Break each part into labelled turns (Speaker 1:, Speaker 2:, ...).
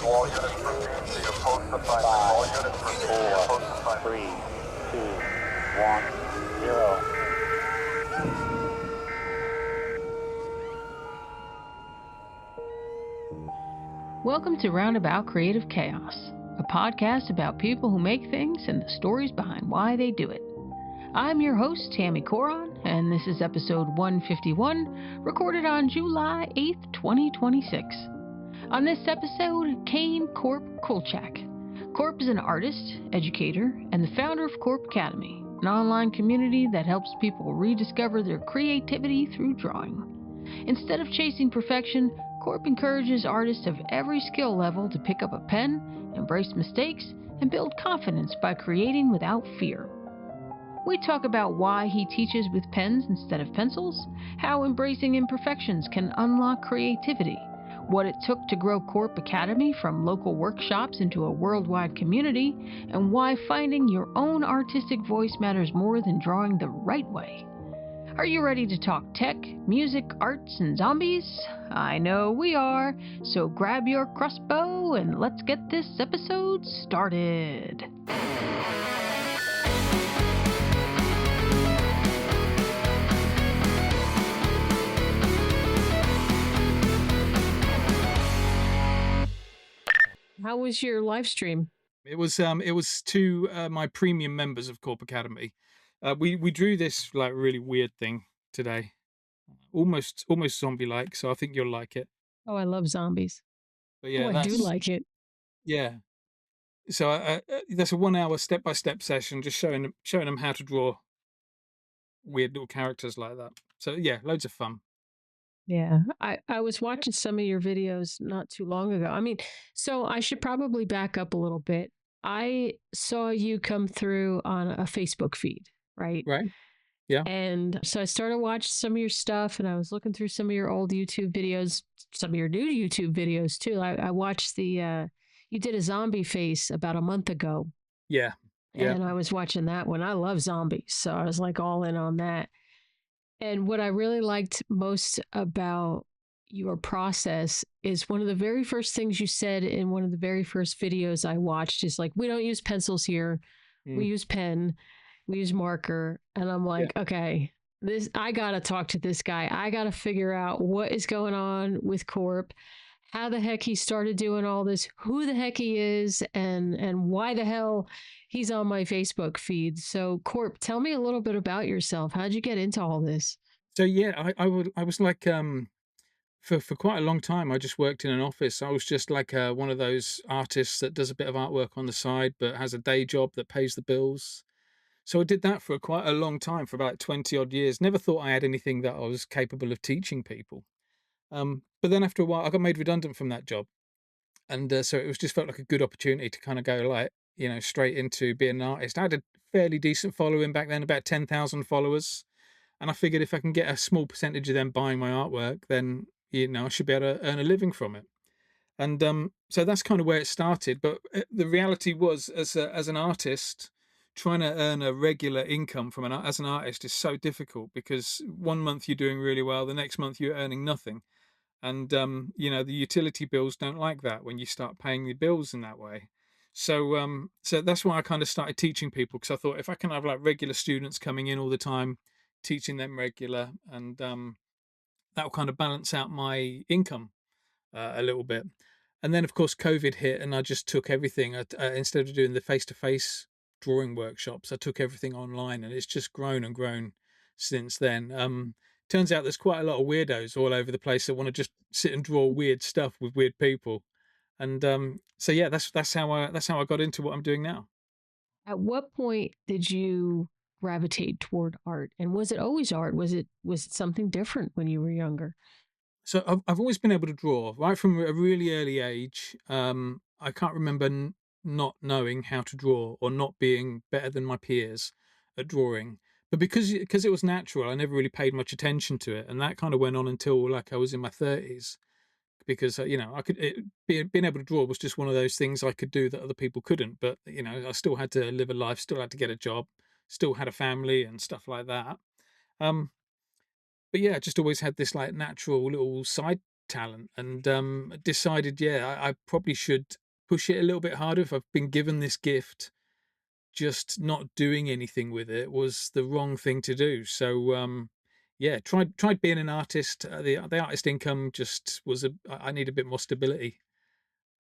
Speaker 1: All units proceed to your post assignment. All units proceed to your post assignment.
Speaker 2: 3, 2, 1, 0.
Speaker 3: Welcome to Roundabout Creative Chaos, a podcast about people who make things and the stories behind why they do it. I'm your host, Tammy Coron, and this is episode 151, recorded on July 8th, 2026. On this episode, Kaine Korp Kulczak. Korp is an artist, educator, and the founder of Korp Academy, an online community that helps people rediscover their creativity through drawing. Instead of chasing perfection, Korp encourages artists of every skill level to pick up a pen, embrace mistakes, and build confidence by creating without fear. We talk about why he teaches with pens instead of pencils, how embracing imperfections can unlock creativity, what it took to grow Korp Academy from local workshops into a worldwide community, and why finding your own artistic voice matters more than drawing the right way. Are you ready to talk tech, music, arts, and zombies? I know we are, so grab your crossbow and let's get this episode started. How was your live stream?
Speaker 4: It was to my premium members of Korp Academy. We drew this like really weird thing today, almost zombie-like. So I think you'll like it.
Speaker 3: Oh, I love zombies.
Speaker 4: But yeah,
Speaker 3: I do like it.
Speaker 4: Yeah. So that's a 1 hour step-by-step session, just showing them how to draw weird little characters like that. So yeah, loads of fun.
Speaker 3: Yeah, I was watching some of your videos not too long ago. I mean, so I should probably back up a little bit. I saw you come through on a Facebook feed, right?
Speaker 4: Right. Yeah.
Speaker 3: And so I started watching some of your stuff and I was looking through some of your old YouTube videos, some of your new YouTube videos too. I watched you did a zombie face about a month ago.
Speaker 4: Yeah. Yeah.
Speaker 3: And I was watching that one. I love zombies. So I was like all in on that. And what I really liked most about your process is one of the very first things you said in one of the very first videos I watched is like, we don't use pencils here. We use pen, we use marker. And I'm like, okay, I got to talk to this guy. I got to figure out what is going on with Korp, how the heck he started doing all this, who the heck he is, and why the hell he's on my Facebook feed. So Korp, tell me a little bit about yourself. How'd you get into all this?
Speaker 4: So yeah, I was like for quite a long time I just worked in an office. I was just like one of those artists that does a bit of artwork on the side but has a day job that pays the bills. So I did that for quite a long time, for about 20 odd years. Never thought I had anything that I was capable of teaching people. But then after a while I got made redundant from that job. And so it was just felt like a good opportunity to kind of go like, straight into being an artist. I had a fairly decent following back then, about 10,000 followers. And I figured if I can get a small percentage of them buying my artwork, then, I should be able to earn a living from it. And so that's kind of where it started. But the reality was, as an artist, trying to earn a regular income as an artist is so difficult, because 1 month you're doing really well, the next month you're earning nothing. And, the utility bills don't like that when you start paying the bills in that way. So that's why I kind of started teaching people, because I thought if I can have like regular students coming in all the time, teaching them regular, and that will kind of balance out my income a little bit. And then of course COVID hit, and I just took everything. Instead of doing the face-to-face drawing workshops, I took everything online, and it's just grown and grown since then. Turns out there's quite a lot of weirdos all over the place that want to just sit and draw weird stuff with weird people. And so yeah, that's how I got into what I'm doing now.
Speaker 3: At what point did you gravitate toward art? And was it always art? Was it something different when you were younger?
Speaker 4: So I've always been able to draw right from a really early age. I can't remember not knowing how to draw or not being better than my peers at drawing. But because it was natural, I never really paid much attention to it, and that kind of went on until like I was in my 30s. Because being able to draw was just one of those things I could do that other people couldn't. But I still had to live a life, still had to get a job, still had a family and stuff like that. But yeah, just always had this like natural little side talent, and decided, yeah, I probably should push it a little bit harder. If I've been given this gift, just not doing anything with it was the wrong thing to do. So yeah, tried being an artist. The artist income just was I need a bit more stability,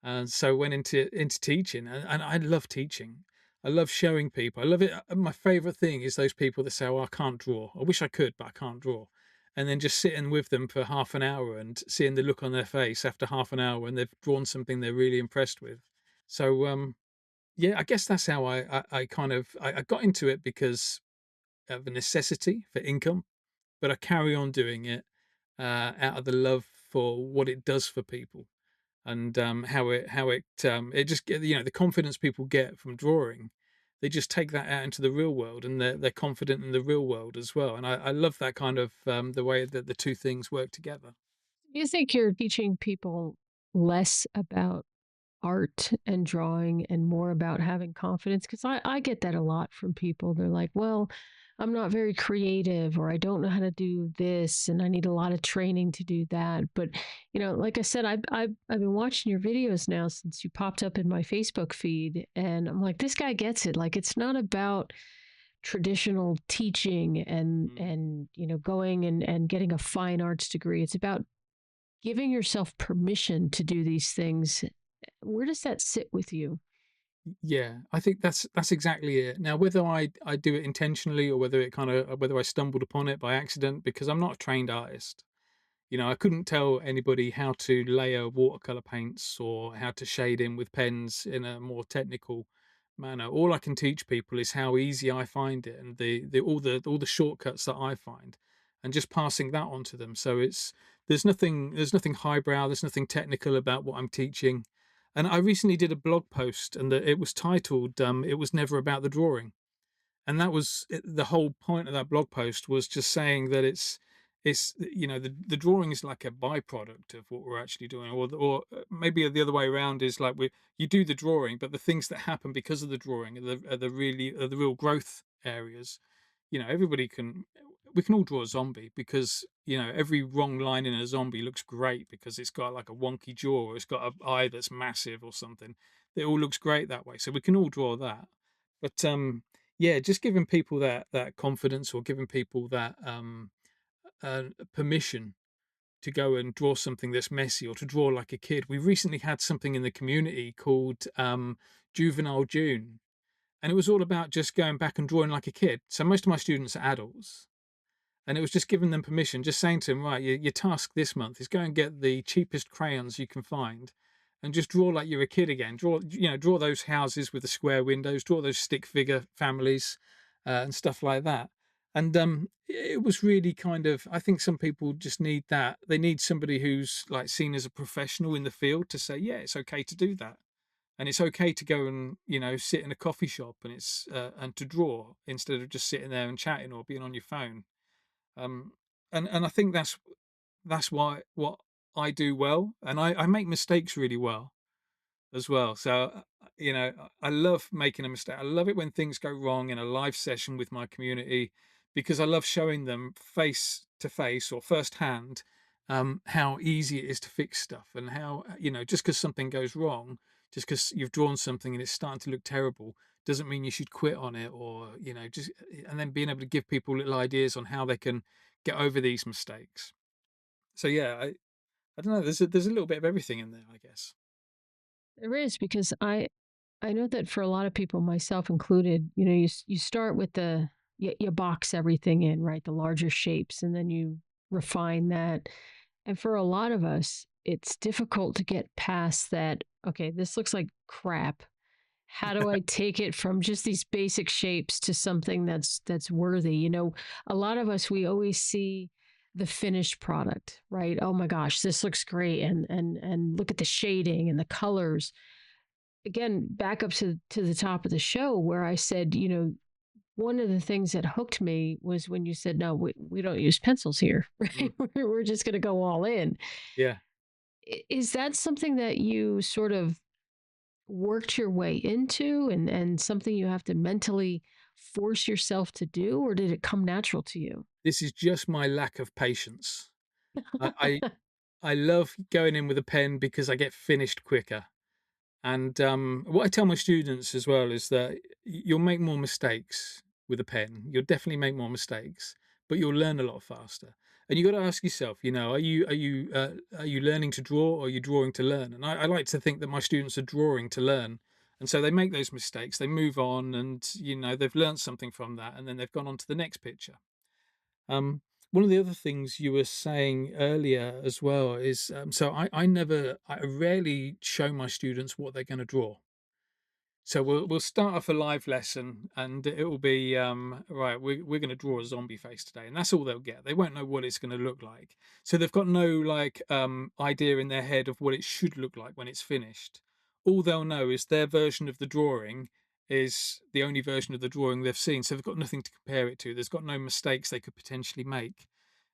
Speaker 4: and so went into teaching, and I love teaching. I love showing people. I love it. My favorite thing is those people that say, "Oh, I can't draw. I wish I could, but I can't draw." And then just sitting with them for half an hour and seeing the look on their face after half an hour when they've drawn something they're really impressed with. So yeah, I guess that's how I kind of I got into it because of a necessity for income, but I carry on doing it out of the love for what it does for people, and how it it just the confidence people get from drawing. They just take that out into the real world, and they're confident in the real world as well. And I love that kind of the way that the two things work together.
Speaker 3: Do you think you're teaching people less about art and drawing and more about having confidence? Because I get that a lot from people. They're like, well, I'm not very creative, or I don't know how to do this, and I need a lot of training to do that. But, like I said, I've been watching your videos now since you popped up in my Facebook feed. And I'm like, this guy gets it. Like, it's not about traditional teaching and
Speaker 4: Mm.
Speaker 3: going and getting a fine arts degree. It's about giving yourself permission to do these things. Where does that sit with you?
Speaker 4: Yeah, I think that's exactly it. Now, whether I do it intentionally, or whether it kind of whether I stumbled upon it by accident, because I'm not a trained artist. I couldn't tell anybody how to layer watercolor paints or how to shade in with pens in a more technical manner. All I can teach people is how easy I find it, and the shortcuts that I find, and just passing that on to them. So there's nothing highbrow, there's nothing technical about what I'm teaching. And I recently did a blog post, and it was titled "It was never about the drawing." And that was the whole point of that blog post, was just saying that it's the drawing is like a byproduct of what we're actually doing, or maybe the other way around is like you do the drawing, but the things that happen because of the drawing are the real growth areas. Everybody can we can all draw a zombie, because every wrong line in a zombie looks great because it's got like a wonky jaw, or it's got an eye that's massive or something. It all looks great that way, so we can all draw that. But yeah, just giving people that confidence, or giving people that permission to go and draw something that's messy, or to draw like a kid. We recently had something in the community called Juvenile June, and it was all about just going back and drawing like a kid. So most of my students are adults, and it was just giving them permission, just saying to them, right, your task this month is go and get the cheapest crayons you can find, and just draw like you're a kid again. Draw those houses with the square windows, draw those stick figure families, and stuff like that. And it was really kind of, I think some people just need that. They need somebody who's like seen as a professional in the field to say, yeah, it's okay to do that. And it's okay to go and sit in a coffee shop, and it's and to draw instead of just sitting there and chatting or being on your phone. um, and I think that's why what I do well, and I make mistakes really well as well. So I love making a mistake. I love it when things go wrong in a live session with my community, because I love showing them face to face or firsthand how easy it is to fix stuff, and how just because something goes wrong, just because you've drawn something and it's starting to look terrible, doesn't mean you should quit on it, or just and then being able to give people little ideas on how they can get over these mistakes. So yeah, I don't know. There's a little bit of everything in there, I guess.
Speaker 3: There is, because I know that for a lot of people, myself included, you start with you box everything in, right, the larger shapes, and then you refine that. And for a lot of us, it's difficult to get past that. Okay, this looks like crap. How do I take it from just these basic shapes to something that's worthy? A lot of us, we always see the finished product, right? Oh my gosh, this looks great, and look at the shading and the colors. Again, back up to the top of the show where I said, one of the things that hooked me was when you said, no, we don't use pencils here,
Speaker 4: Mm,
Speaker 3: right? We're just going to go all in.
Speaker 4: yeah.
Speaker 3: Is that something that you sort of worked your way into, and something you have to mentally force yourself to do, or did it come natural to you?
Speaker 4: This is just my lack of patience. I I love going in with a pen because I get finished quicker. And what I tell my students as well is that you'll make more mistakes with a pen. You'll definitely make more mistakes, but you'll learn a lot faster. And you got to ask yourself, are you learning to draw, or are you drawing to learn? And I like to think that my students are drawing to learn, and so they make those mistakes, they move on, and they've learned something from that, and then they've gone on to the next picture. Um, One of the other things you were saying earlier as well is so I rarely show my students what they're going to draw. So we'll start off a live lesson, and it will be right. We're going to draw a zombie face today, and that's all they'll get. They won't know what it's going to look like, so they've got no like idea in their head of what it should look like when it's finished. All they'll know is their version of the drawing is the only version of the drawing they've seen, so they've got nothing to compare it to. There's got no mistakes they could potentially make.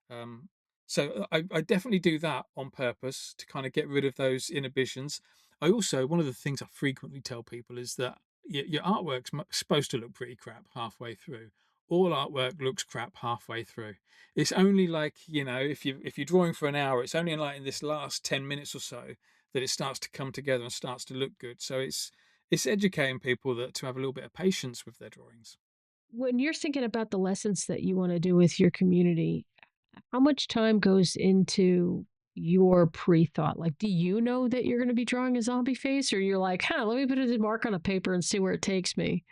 Speaker 4: Um, so I definitely do that on purpose to kind of get rid of those inhibitions. I also, one of the things I frequently tell people is that your artwork's supposed to look pretty crap halfway through. All artwork looks crap halfway through. It's only like, if you're drawing for an hour, it's only like in this last 10 minutes or so that it starts to come together and starts to look good. So it's educating people that to have a little bit of patience with their drawings.
Speaker 3: When you're thinking about the lessons that you want to do with your community, how much time goes into your pre-thought? Like, do you know that you're going to be drawing a zombie face, or you're like, let me put a mark on a paper and see where it takes me?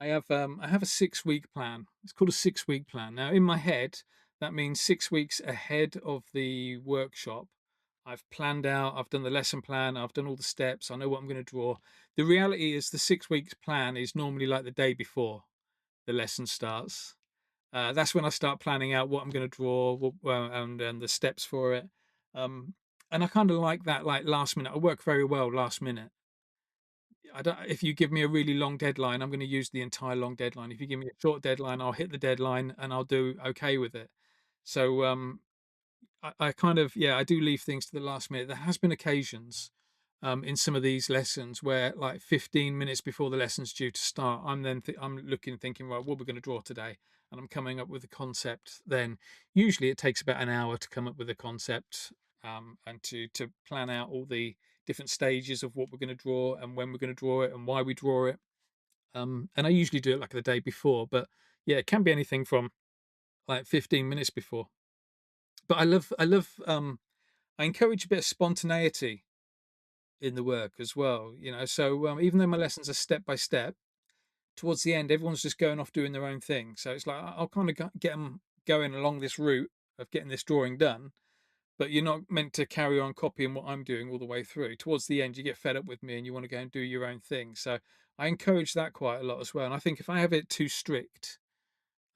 Speaker 4: I have a 6 week plan. It's called a 6 week plan. Now in my head, that means 6 weeks ahead of the workshop. I've planned out, I've done the lesson plan, I've done all the steps, I know what I'm going to draw. The reality is the 6 weeks plan is normally like the day before the lesson starts. That's when I start planning out what I'm going to draw, and the steps for it. Um, and I kind of like that, like last minute. I work very well last minute. I don't. If you give me a really long deadline, I'm going to use the entire long deadline. If you give me a short deadline, I'll hit the deadline and I'll do okay with it. So I kind of, yeah, I do leave things to the last minute. There has been occasions in some of these lessons where like 15 minutes before the lesson's due to start, I'm looking, thinking, right, what we're going to draw today, and I'm coming up with a concept. Then usually it takes about an hour to come up with a concept, and to plan out all the different stages of what we're going to draw and when we're going to draw it and why we draw it. And I usually do it like the day before, but yeah, it can be anything from like 15 minutes before. But I encourage a bit of spontaneity in the work as well, so even though my lessons are step by step, towards the end everyone's just going off doing their own thing, so it's like I'll kind of get them going along this route of getting this drawing done, but you're not meant to carry on copying what I'm doing all the way through. Towards the end you get fed up with me and you want to go and do your own thing, so I encourage that quite a lot as well. And I think if I have it too strict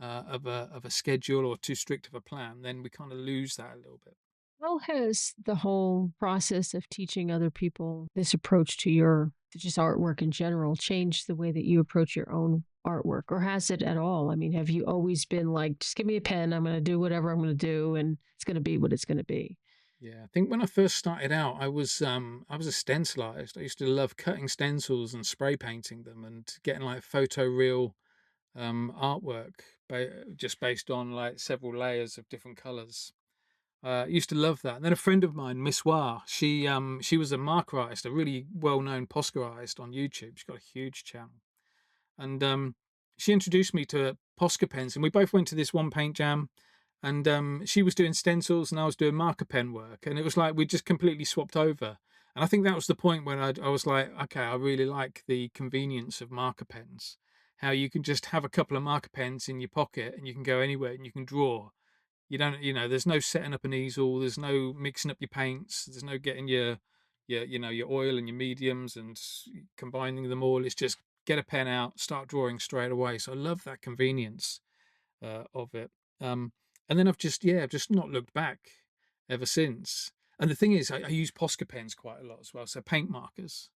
Speaker 4: of a schedule, or too strict of a plan, then we kind of lose that a little bit.
Speaker 3: How has the whole process of teaching other people this approach to your to just artwork in general changed the way that you approach your own artwork, or has it at all? I mean, have you always been like, just give me a pen, I'm going to do whatever I'm going to do, and it's going to be what it's going to be?
Speaker 4: Yeah, I think when I first started out, I was a stencil artist. I used to love cutting stencils and spray painting them and getting like photo real artwork, just based on like several layers of different colors. Used to love that. And then a friend of mine, Miss Wah, she was a marker artist, a really well known Posca artist on YouTube. She's got a huge channel, and she introduced me to Posca pens, and we both went to this one paint jam, and she was doing stencils and I was doing marker pen work, and it was like we just completely swapped over. And I think that was the point when I was like, okay, I really like the convenience of marker pens. How you can just have a couple of marker pens in your pocket and you can go anywhere and you can draw. You don't, there's no setting up an easel, there's no mixing up your paints, there's no getting your oil and your mediums and combining them all. It's just get a pen out, start drawing straight away. So I love that convenience of it. Um, and then I've just not looked back ever since. And the thing is, I use Posca pens quite a lot as well. So paint markers.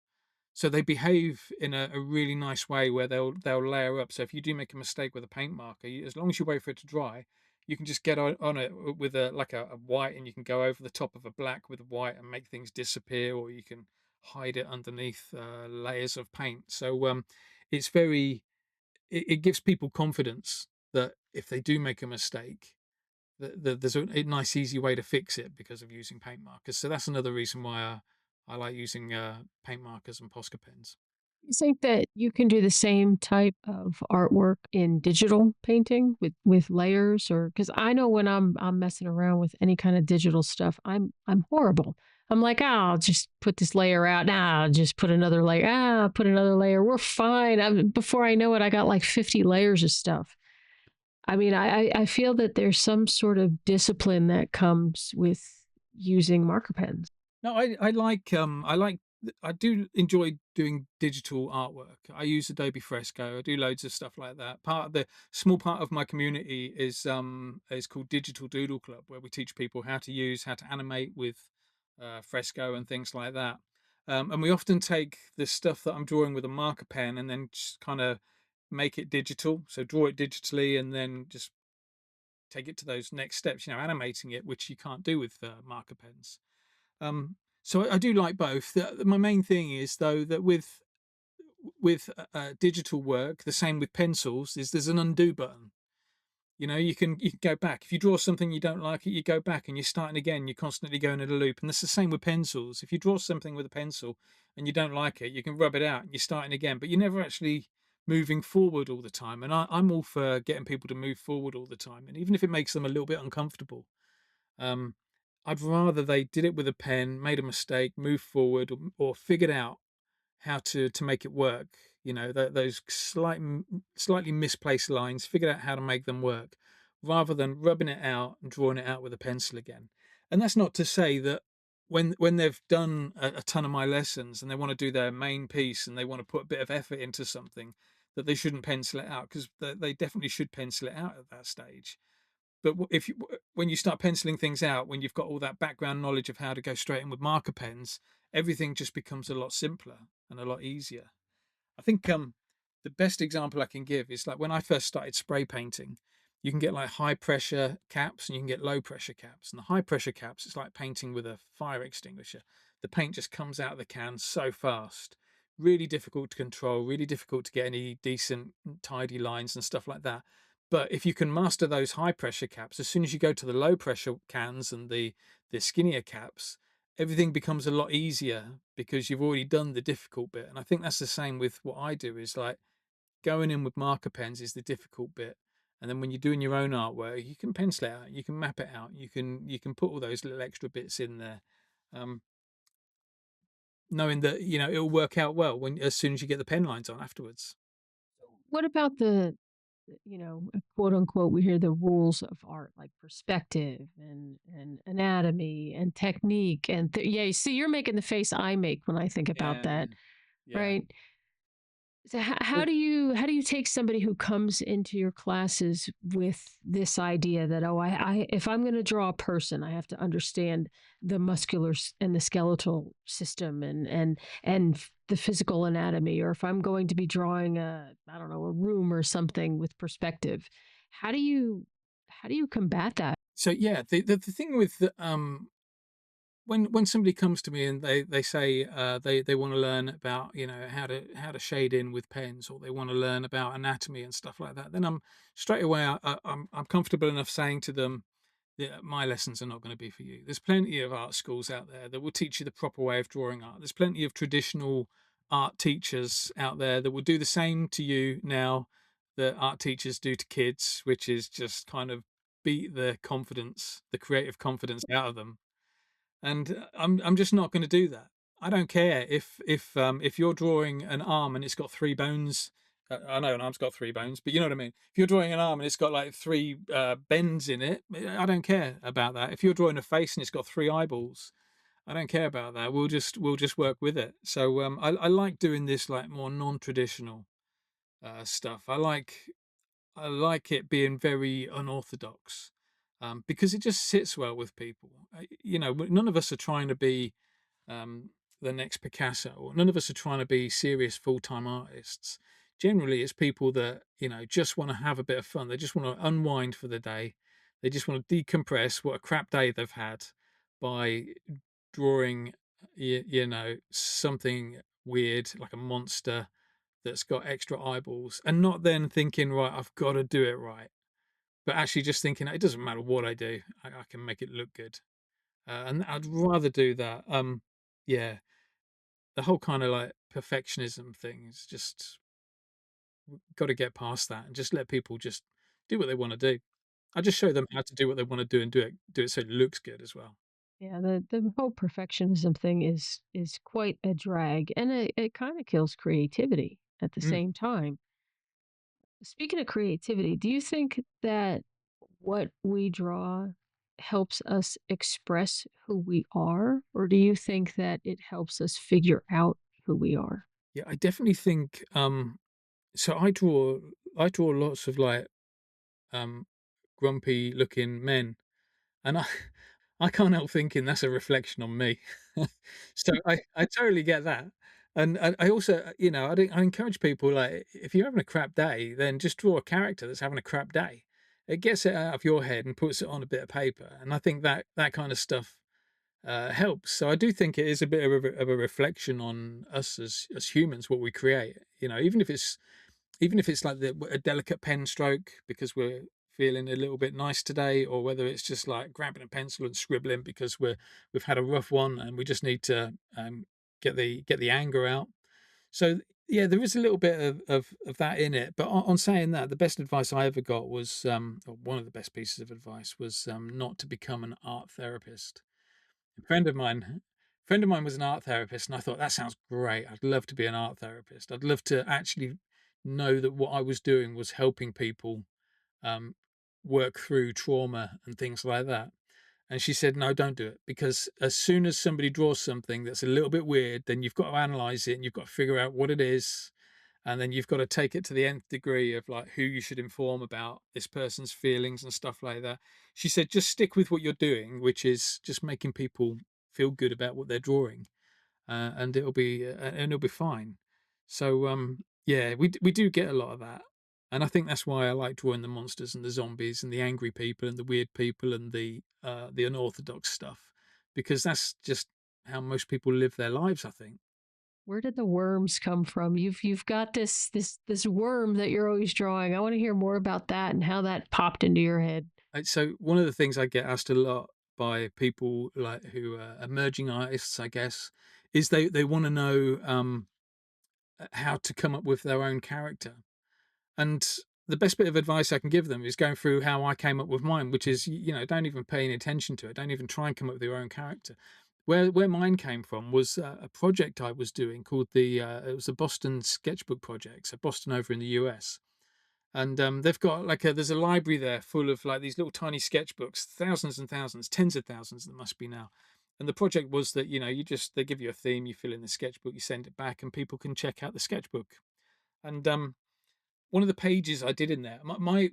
Speaker 4: So they behave in a really nice way where they'll layer up. So if you do make a mistake with a paint marker, as long as you wait for it to dry, you can just get on it with a white, and you can go over the top of a black with a white and make things disappear, or you can hide it underneath layers of paint. So it's very it gives people confidence that if they do make a mistake, there's a nice easy way to fix it because of using paint markers. So that's another reason why I like using paint markers and Posca pens.
Speaker 3: You think that you can do the same type of artwork in digital painting with layers, or because I know when I'm messing around with any kind of digital stuff, I'm horrible. I'm like, "Ah, I'll just put this layer out. Nah, I'll just put another layer. Ah, put another layer. We're fine." Before I know it, I got like 50 layers of stuff. I mean, I feel that there's some sort of discipline that comes with using marker pens.
Speaker 4: No, I do enjoy doing digital artwork. I use Adobe Fresco. I do loads of stuff like that. Part of the small part of my community is called Digital Doodle Club, where we teach people how to animate with Fresco and things like that. And we often take the stuff that I'm drawing with a marker pen and then just kind of make it digital. So draw it digitally and then just take it to those next steps. Animating it, which you can't do with marker pens. So I do like both. My main thing is though that with digital work, the same with pencils, is there's an undo button. You can go back if you draw something you don't like it. You go back and you're starting again. You're constantly going in a loop, and that's the same with pencils. If you draw something with a pencil and you don't like it, you can rub it out and you're starting again. But you're never actually moving forward all the time. And I'm all for getting people to move forward all the time, and even if it makes them a little bit uncomfortable. Um, I'd rather they did it with a pen, made a mistake, moved forward, or figured out how to make it work. Those slightly misplaced lines, figured out how to make them work, rather than rubbing it out and drawing it out with a pencil again. And that's not to say that when they've done a ton of my lessons and they want to do their main piece and they want to put a bit of effort into something, that they shouldn't pencil it out, because they definitely should pencil it out at that stage. But when you start penciling things out, when you've got all that background knowledge of how to go straight in with marker pens, everything just becomes a lot simpler and a lot easier. I think the best example I can give is like when I first started spray painting. You can get like high pressure caps and you can get low pressure caps. And the high pressure caps, it's like painting with a fire extinguisher. The paint just comes out of the can so fast. Really difficult to control, really difficult to get any decent, tidy lines and stuff like that. But if you can master those high pressure caps, as soon as you go to the low pressure cans and the skinnier caps, everything becomes a lot easier because you've already done the difficult bit. And I think that's the same with what I do, is like going in with marker pens is the difficult bit. And then when you're doing your own artwork, you can pencil it out, you can map it out, you can put all those little extra bits in there, um, knowing that it'll work out well when as soon as you get the pen lines on afterwards.
Speaker 3: What about quote unquote, we hear the rules of art like perspective and anatomy and technique yeah, you see, you're making the face I make when I think about
Speaker 4: Yeah,
Speaker 3: that,
Speaker 4: yeah.
Speaker 3: right? So how
Speaker 4: Well,
Speaker 3: do you take somebody who comes into your classes with this idea that, oh, I if I'm going to draw a person, I have to understand the muscular and the skeletal system and the physical anatomy, or if I'm going to be drawing a, I don't know, a room or something with perspective, how do you how do you combat that?
Speaker 4: so yeah, the thing with when somebody comes to me and they say they want to learn about how to shade in with pens, or they want to learn about anatomy and stuff like that, then I'm straight away I'm comfortable enough saying to them, yeah, my lessons are not going to be for you. There's plenty of art schools out there that will teach you the proper way of drawing art. There's plenty of traditional art teachers out there that will do the same to you now that art teachers do to kids, which is just kind of beat the creative confidence out of them. And I'm just not going to do that. I don't care if you're drawing an arm and it's got three bones. I know an arm's got three bones, but you know what I mean. If you're drawing an arm and it's got like three bends in it, I don't care about that. If you're drawing a face and it's got three eyeballs, I don't care about that. We'll just work with it. So I like doing this like more non-traditional stuff. I like it being very unorthodox, because it just sits well with people. None of us are trying to be um, the next Picasso, or none of us are trying to be serious full time artists. Generally, it's people that just want to have a bit of fun. They just want to unwind for the day. They just want to decompress what a crap day they've had by drawing, something weird like a monster that's got extra eyeballs, and not then thinking, right, I've got to do it right. but actually just thinking it doesn't matter what I do, I can make it look good. And I'd rather do that. Yeah, the whole kind of like perfectionism thing is just got to get past that and just let people just do what they want to do. I just show them how to do what they want to do and do it so it looks good as well.
Speaker 3: Yeah, the whole perfectionism thing is quite a drag, and it kind of kills creativity at the
Speaker 4: Mm.
Speaker 3: same time. Speaking of creativity, do you think that what we draw helps us express who we are, or do you think that it helps us figure out who we are?
Speaker 4: Yeah, I definitely think. So I draw lots of like um, grumpy looking men, and I can't help thinking that's a reflection on me. So I totally get that, and I also I encourage people like if you're having a crap day, then just draw a character that's having a crap day. It gets it out of your head and puts it on a bit of paper, and I think that kind of stuff helps. So I do think it is a bit of a reflection on us as humans, what we create. Even if it's like a delicate pen stroke because we're feeling a little bit nice today, or whether it's just like grabbing a pencil and scribbling because we've had a rough one and we just need to get the anger out. So yeah, there is a little bit of that in it. But on saying that, the best advice I ever got was, or one of the best pieces of advice was, not to become an art therapist. A friend of mine was an art therapist, and I thought that sounds great. I'd love to be an art therapist. I'd love to actually know that what I was doing was helping people um, work through trauma and things like that. And she said, no, don't do it, because as soon as somebody draws something that's a little bit weird, then you've got to analyze it and you've got to figure out what it is. And then you've got to take it to the nth degree of like who you should inform about this person's feelings and stuff like that. She said, just stick with what you're doing, which is just making people feel good about what they're drawing, and it'll be fine. So yeah, we do get a lot of that, and I think that's why I like drawing the monsters and the zombies and the angry people and the weird people and the unorthodox stuff, because that's just how most people live their lives, I think.
Speaker 3: Where did the worms come from? You've got this worm that you're always drawing. I want to hear more about that and how that popped into your head.
Speaker 4: So one of the things I get asked a lot by people like who are emerging artists, I guess, is they want to know how to come up with their own character. And the best bit of advice I can give them is going through how I came up with mine, which is, don't even pay any attention to it. Don't even try and come up with your own character. Where mine came from was a project I was doing called it was the Boston Sketchbook Project. So Boston over in the US, and they've got like there's a library there full of like these little tiny sketchbooks, thousands and thousands, tens of thousands there must be now. And the project was that they give you a theme, you fill in the sketchbook, you send it back, and people can check out the sketchbook. And one of the pages I did in there, my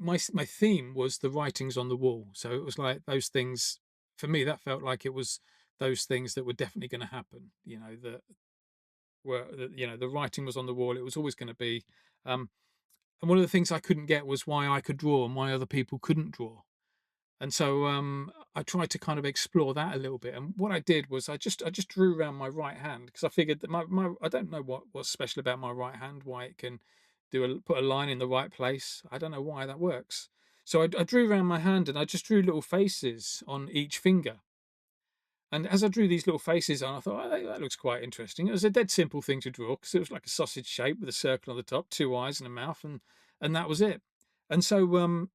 Speaker 4: theme was the writings on the wall. So it was like those things. For me, that felt like it was those things that were definitely going to happen. That were the writing was on the wall. It was always going to be. And one of the things I couldn't get was why I could draw and why other people couldn't draw. And so I tried to kind of explore that a little bit. And what I did was I just drew around my right hand because I figured that my I don't know what's special about my right hand, why it can put a line in the right place. I don't know why that works. So I drew around my hand and I just drew little faces on each finger. And as I drew these little faces on, I thought, oh, that looks quite interesting. It was a dead simple thing to draw because it was like a sausage shape with a circle on the top, two eyes and a mouth, and that was it. And so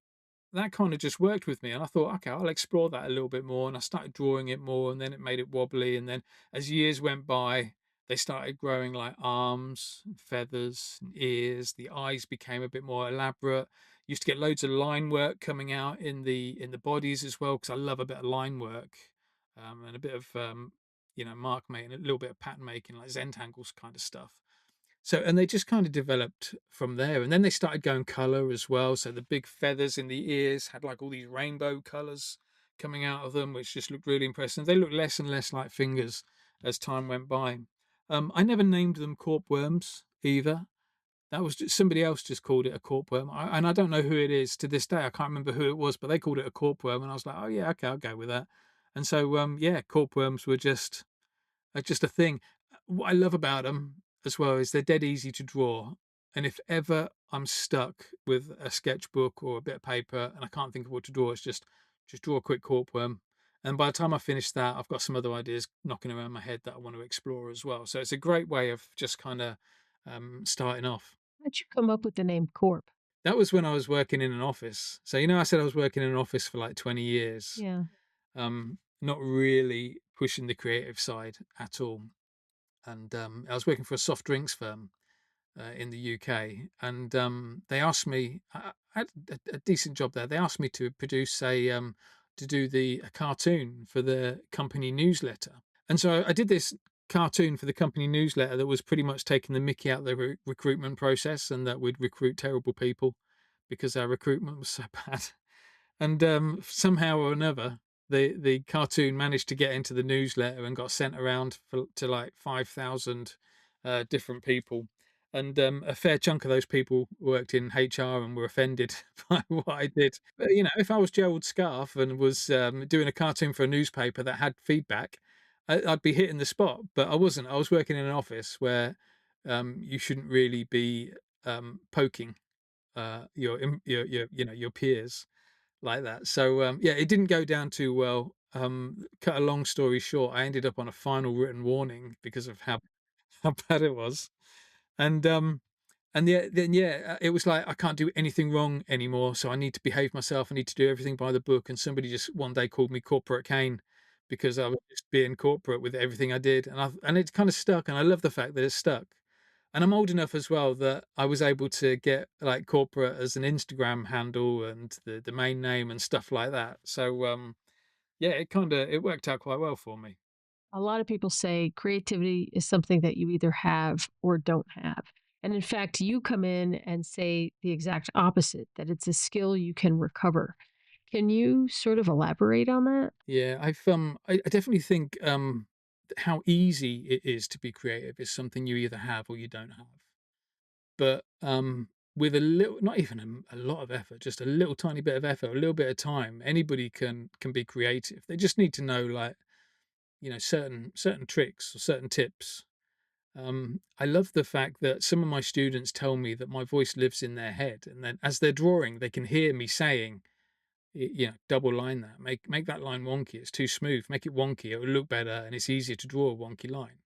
Speaker 4: that kind of just worked with me. And I thought, okay, I'll explore that a little bit more. And I started drawing it more, and then it made it wobbly. And then as years went by, they started growing like arms, and feathers, and ears. The eyes became a bit more elaborate. Used to get loads of line work coming out in the bodies as well, because I love a bit of line work, and a bit of mark making, a little bit of pattern making, like Zentangles kind of stuff. So, and they just kind of developed from there. And then they started going color as well. So the big feathers in the ears had like all these rainbow colors coming out of them, which just looked really impressive. They looked less and less like fingers as time went by. I never named them corp worms either. That was just, somebody else just called it a corp worm. And I don't know who it is to this day. I can't remember who it was, but they called it a corp worm. And I was like, oh, yeah, okay, I'll go with that. And so, yeah, corp worms were just a thing. What I love about them as well is they're dead easy to draw. And if ever I'm stuck with a sketchbook or a bit of paper and I can't think of what to draw, it's just draw a quick cork worm. And by the time I finish that, I've got some other ideas knocking around my head that I want to explore as well. So it's a great way of just kind of starting off.
Speaker 3: How'd you come up with the name Corp?
Speaker 4: That was when I was working in an office. So I said I was working in an office for like 20 years,
Speaker 3: Yeah.
Speaker 4: not really pushing the creative side at all. And I was working for a soft drinks firm in the UK, and they asked me. I had a decent job there. They asked me to produce to do the a cartoon for the company newsletter, and so I did this cartoon for the company newsletter that was pretty much taking the mickey out of the recruitment process, and that we'd recruit terrible people because our recruitment was so bad. And somehow or another, the cartoon managed to get into the newsletter and got sent around to like 5,000 different people. And a fair chunk of those people worked in HR and were offended by what I did. But, if I was Gerald Scarfe and was doing a cartoon for a newspaper that had feedback, I'd be hitting the spot. But I wasn't. I was working in an office where you shouldn't really be poking your peers like that. So yeah, it didn't go down too well. Cut a long story short, I ended up on a final written warning because of how how bad it was. And it was like I can't do anything wrong anymore, so I need to behave myself. I need to do everything by the book. And somebody just one day called me corporate Kaine because I was just being corporate with everything I did, and it kind of stuck. And I love the fact that it stuck. And I'm old enough as well that I was able to get like corporate as an Instagram handle and the domain name and stuff like that. So yeah, it worked out quite well for me.
Speaker 3: A lot of people say creativity is something that you either have or don't have. And in fact, you come in and say the exact opposite, that it's a skill you can recover. Can you sort of elaborate on that?
Speaker 4: Yeah, I definitely think how easy it is to be creative is something you either have or you don't have. But with a little, not even a lot of effort, just a little tiny bit of effort, a little bit of time, anybody can be creative. They just need to know like certain tricks or certain tips. I love the fact that some of my students tell me that my voice lives in their head, and then as they're drawing, they can hear me saying, double line that, make that line wonky. It's too smooth. Make it wonky. It will look better, and it's easier to draw a wonky line.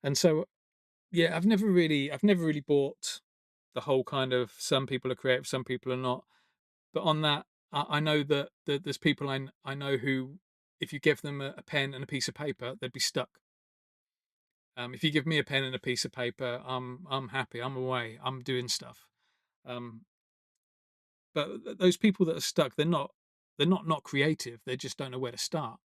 Speaker 4: And so, yeah, I've never really bought the whole kind of some people are creative, some people are not. But on that, I know that there's people I know who, if you give them a pen and a piece of paper, they'd be stuck. If you give me a pen and a piece of paper, I'm happy. I'm away. I'm doing stuff. Um, but those people that are stuck, they're not creative. They just don't know where to start.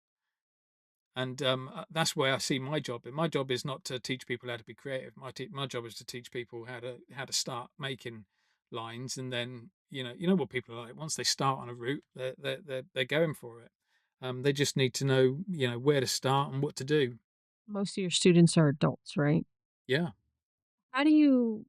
Speaker 4: And that's where I see my job. And my job is not to teach people how to be creative. My job is to teach people how to start making lines, and then you know what people are like. Once they start on a route, they're going for it. They just need to know where to start and what to do.
Speaker 3: Most of your students are adults, right?
Speaker 4: Yeah.
Speaker 3: How do you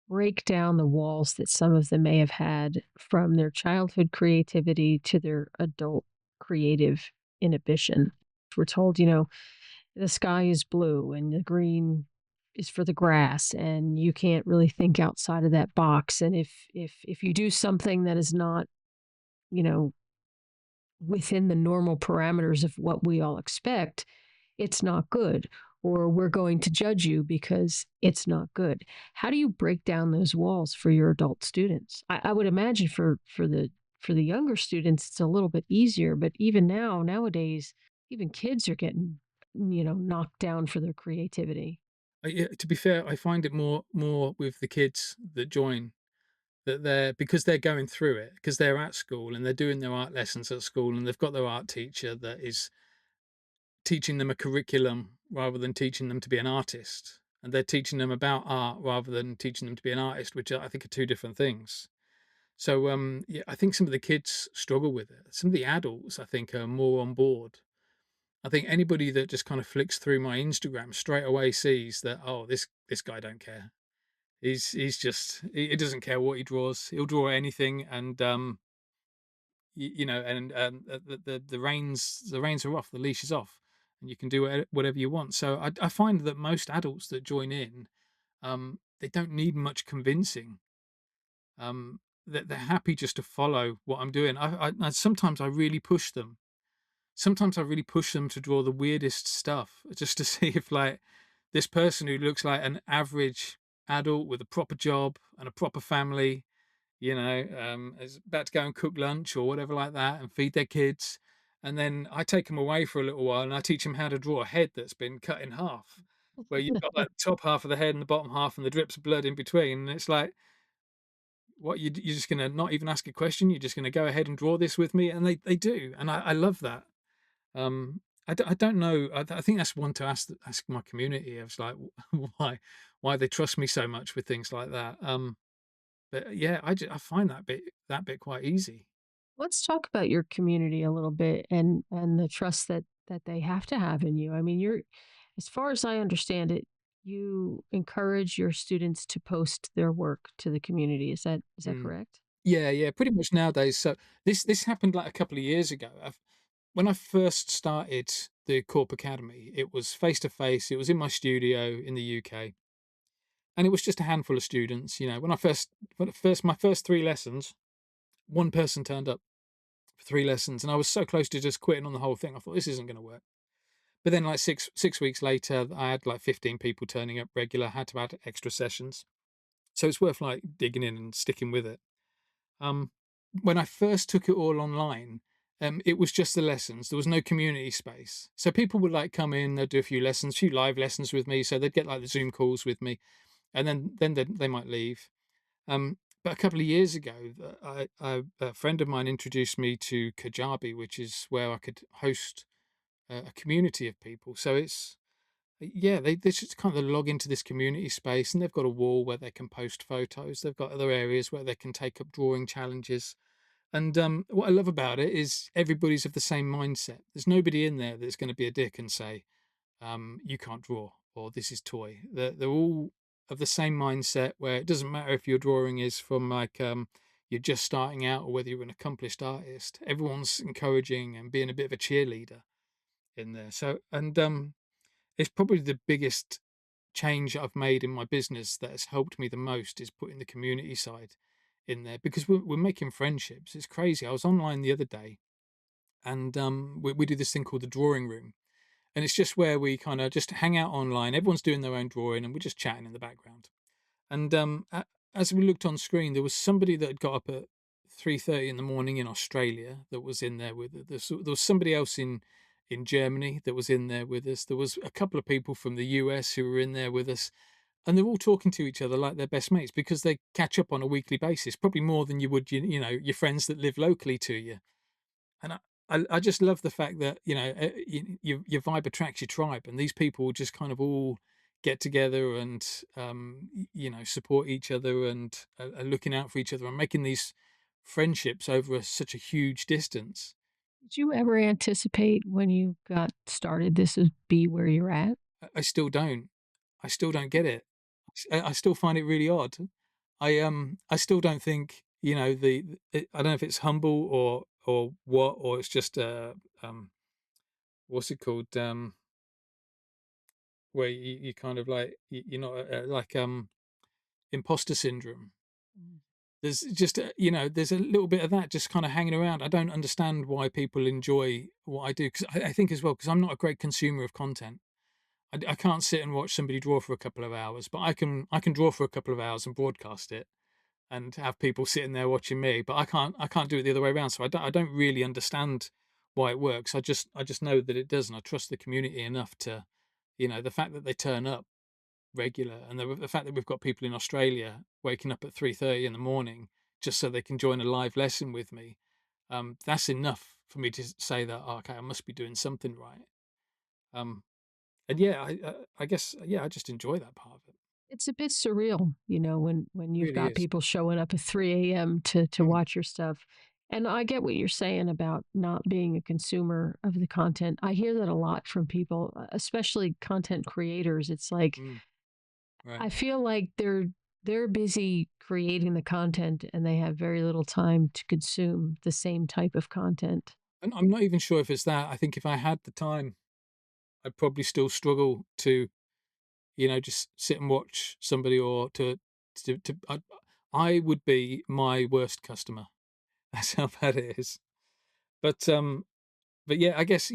Speaker 3: break down the walls that some of them may have had from their childhood creativity to their adult creative inhibition? We're told, the sky is blue and the green is for the grass and you can't really think outside of that box. And if you do something that is not, you know, within the normal parameters of what we all expect, it's not good, or we're going to judge you because it's not good. How do you break down those walls for your adult students? I would imagine for the younger students it's a little bit easier, but even nowadays, even kids are getting knocked down for their creativity.
Speaker 4: Yeah, to be fair, I find it more with the kids that join, that because they're going through it, because they're at school and they're doing their art lessons at school, and they've got their art teacher that is teaching them a curriculum rather than teaching them to be an artist. And they're teaching them about art rather than teaching them to be an artist, which I think are two different things. So yeah, I think some of the kids struggle with it. Some of the adults, I think, are more on board. I think anybody that just kind of flicks through my Instagram straight away sees that, oh, this guy don't care. He's just he doesn't care what he draws. He'll draw anything, and and the reins are off, the leash is off, and you can do whatever you want. So I find that most adults that join in, they don't need much convincing. That they're happy just to follow what I'm doing. I sometimes I really push them. Sometimes I really push them to draw the weirdest stuff just to see if like this person who looks like an average adult with a proper job and a proper family, is about to go and cook lunch or whatever like that and feed their kids. And then I take them away for a little while and I teach them how to draw a head that's been cut in half, where you've got like the top half of the head and the bottom half and the drips of blood in between. And it's like, what you're just gonna not even ask a question? You're just gonna go ahead and draw this with me, and they do, and I love that. I don't know. I think that's one to ask my community. I was like, why they trust me so much with things like that. But yeah, I find that bit quite easy.
Speaker 3: Let's talk about your community a little bit and the trust that they have to have in you. I mean, you're as far as I understand it, you encourage your students to post their work to the community. Is that
Speaker 4: Mm.
Speaker 3: correct?
Speaker 4: Yeah, yeah, pretty much nowadays. So this happened like a couple of years ago. When I first started the Korp Academy, it was face to face. It was in my studio in the UK, and it was just a handful of students. When my first 3 lessons, one person turned up for 3 lessons, and I was so close to just quitting on the whole thing. I thought this isn't going to work. But then, like six weeks later, I had like 15 people turning up regular. Had to add extra sessions, so it's worth like digging in and sticking with it. Um, when I first took it all online, it was just the lessons. There was no community space, so people would like come in. They'd do a few lessons, few live lessons with me. So they'd get like the Zoom calls with me, and then they might leave. But a couple of years ago, a friend of mine introduced me to Kajabi, which is where I could host a community of people. So it's yeah, they just kind of log into this community space, and they've got a wall where they can post photos. They've got other areas where they can take up drawing challenges. And what I love about it is everybody's of the same mindset. There's nobody in there that's going to be a dick and say, you can't draw or this is toy. They're all of the same mindset where it doesn't matter if your drawing is from like you're just starting out or whether you're an accomplished artist. Everyone's encouraging and being a bit of a cheerleader in there. So and it's probably the biggest change I've made in my business that has helped me the most is putting the community side in there because we're making friendships. It's crazy. I was online the other day and we do this thing called the drawing room, and it's just where we kind of just hang out online. Everyone's doing their own drawing, and we're just chatting in the background. And as we looked on screen, there was somebody that had got up at 3:30 in the morning in Australia that was in there with us. There was somebody else in Germany that was in there with us. There was a couple of people from the US who were in there with us, and they're all talking to each other like they're best mates because they catch up on a weekly basis, probably more than you would your friends that live locally to you. And I just love the fact that your vibe attracts your tribe, and these people just kind of all get together and support each other and are looking out for each other and making these friendships over such a huge distance.
Speaker 3: Did you ever anticipate when you got started this would be where you're at?
Speaker 4: I still don't. I still don't get it. I still find it really odd. I still don't think I don't know if it's humble or what, or it's just what's it called, where you kind of like you're not like imposter syndrome.
Speaker 3: Mm.
Speaker 4: There's just there's a little bit of that just kind of hanging around. I don't understand why people enjoy what I do because I think as well because I'm not a great consumer of content. I can't sit and watch somebody draw for a couple of hours, but I can draw for a couple of hours and broadcast it and have people sitting there watching me. But I can't do it the other way around. So I don't really understand why it works. I just know that it does, and I trust the community enough to, the fact that they turn up regular, and the fact that we've got people in Australia waking up at 3:30 in the morning just so they can join a live lesson with me. That's enough for me to say that okay, I must be doing something right. Um, and yeah, I guess yeah, I just enjoy that part of it.
Speaker 3: It's a bit surreal, when
Speaker 4: It
Speaker 3: you've
Speaker 4: really
Speaker 3: got
Speaker 4: is.
Speaker 3: people showing up at 3 a.m. to
Speaker 4: Mm,
Speaker 3: watch your stuff. And I get what you're saying about not being a consumer of the content. I hear that a lot from people, especially content creators. It's like
Speaker 4: mm, right.
Speaker 3: I feel like they're busy creating the content and they have very little time to consume the same type of content.
Speaker 4: And I'm not even sure if it's that. I think if I had the time, I'd probably still struggle to, just sit and watch somebody, or I would be my worst customer. That's how bad it is. But but yeah, I guess,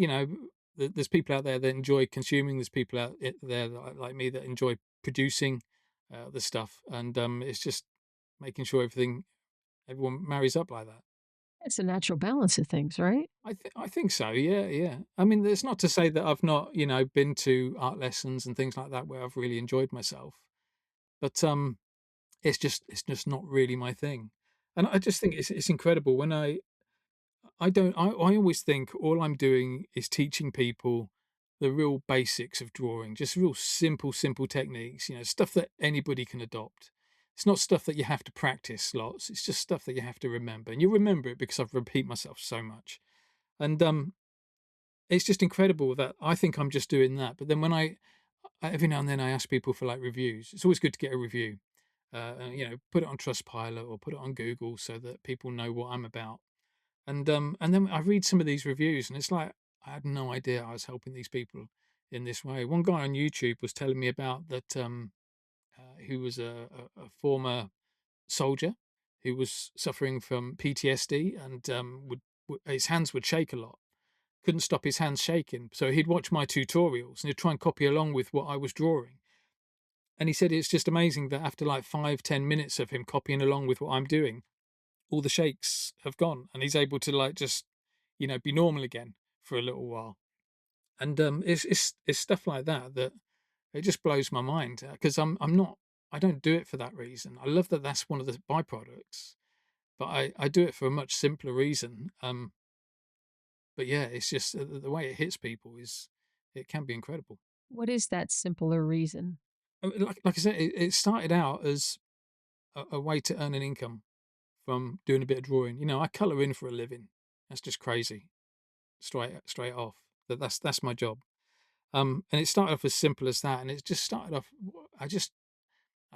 Speaker 4: there's people out there that enjoy consuming. There's people there like me that enjoy producing the stuff, and it's just making sure everyone marries up like that.
Speaker 3: It's a natural balance of things, right?
Speaker 4: I think so. Yeah, yeah. I mean, it's not to say that I've not, been to art lessons and things like that where I've really enjoyed myself, but it's just not really my thing. And I just think it's incredible when I don't I always think all I'm doing is teaching people the real basics of drawing, just real simple techniques, stuff that anybody can adopt. It's not stuff that you have to practice lots. It's just stuff that you have to remember. And you remember it because I've repeat myself so much. And it's just incredible that I think I'm just doing that. But then when every now and then I ask people for like reviews. It's always good to get a review. And, put it on Trustpilot or put it on Google so that people know what I'm about. And then I read some of these reviews, and it's like I had no idea I was helping these people in this way. One guy on YouTube was telling me about that, who was a former soldier who was suffering from PTSD, and his hands would shake a lot. Couldn't stop his hands shaking, so he'd watch my tutorials and he'd try and copy along with what I was drawing. And he said it's just amazing that after like 5-10 minutes of him copying along with what I'm doing, all the shakes have gone, and he's able to like just be normal again for a little while. And it's stuff like that that it just blows my mind, because I don't do it for that reason. I love that that's one of the byproducts, but I do it for a much simpler reason. But yeah, it's just the way it hits people is it can be incredible.
Speaker 3: What is that simpler reason?
Speaker 4: Like I said, it started out as a way to earn an income from doing a bit of drawing. I color in for a living. That's just crazy. Straight off. That's my job. And it started off as simple as that, and it just started off. I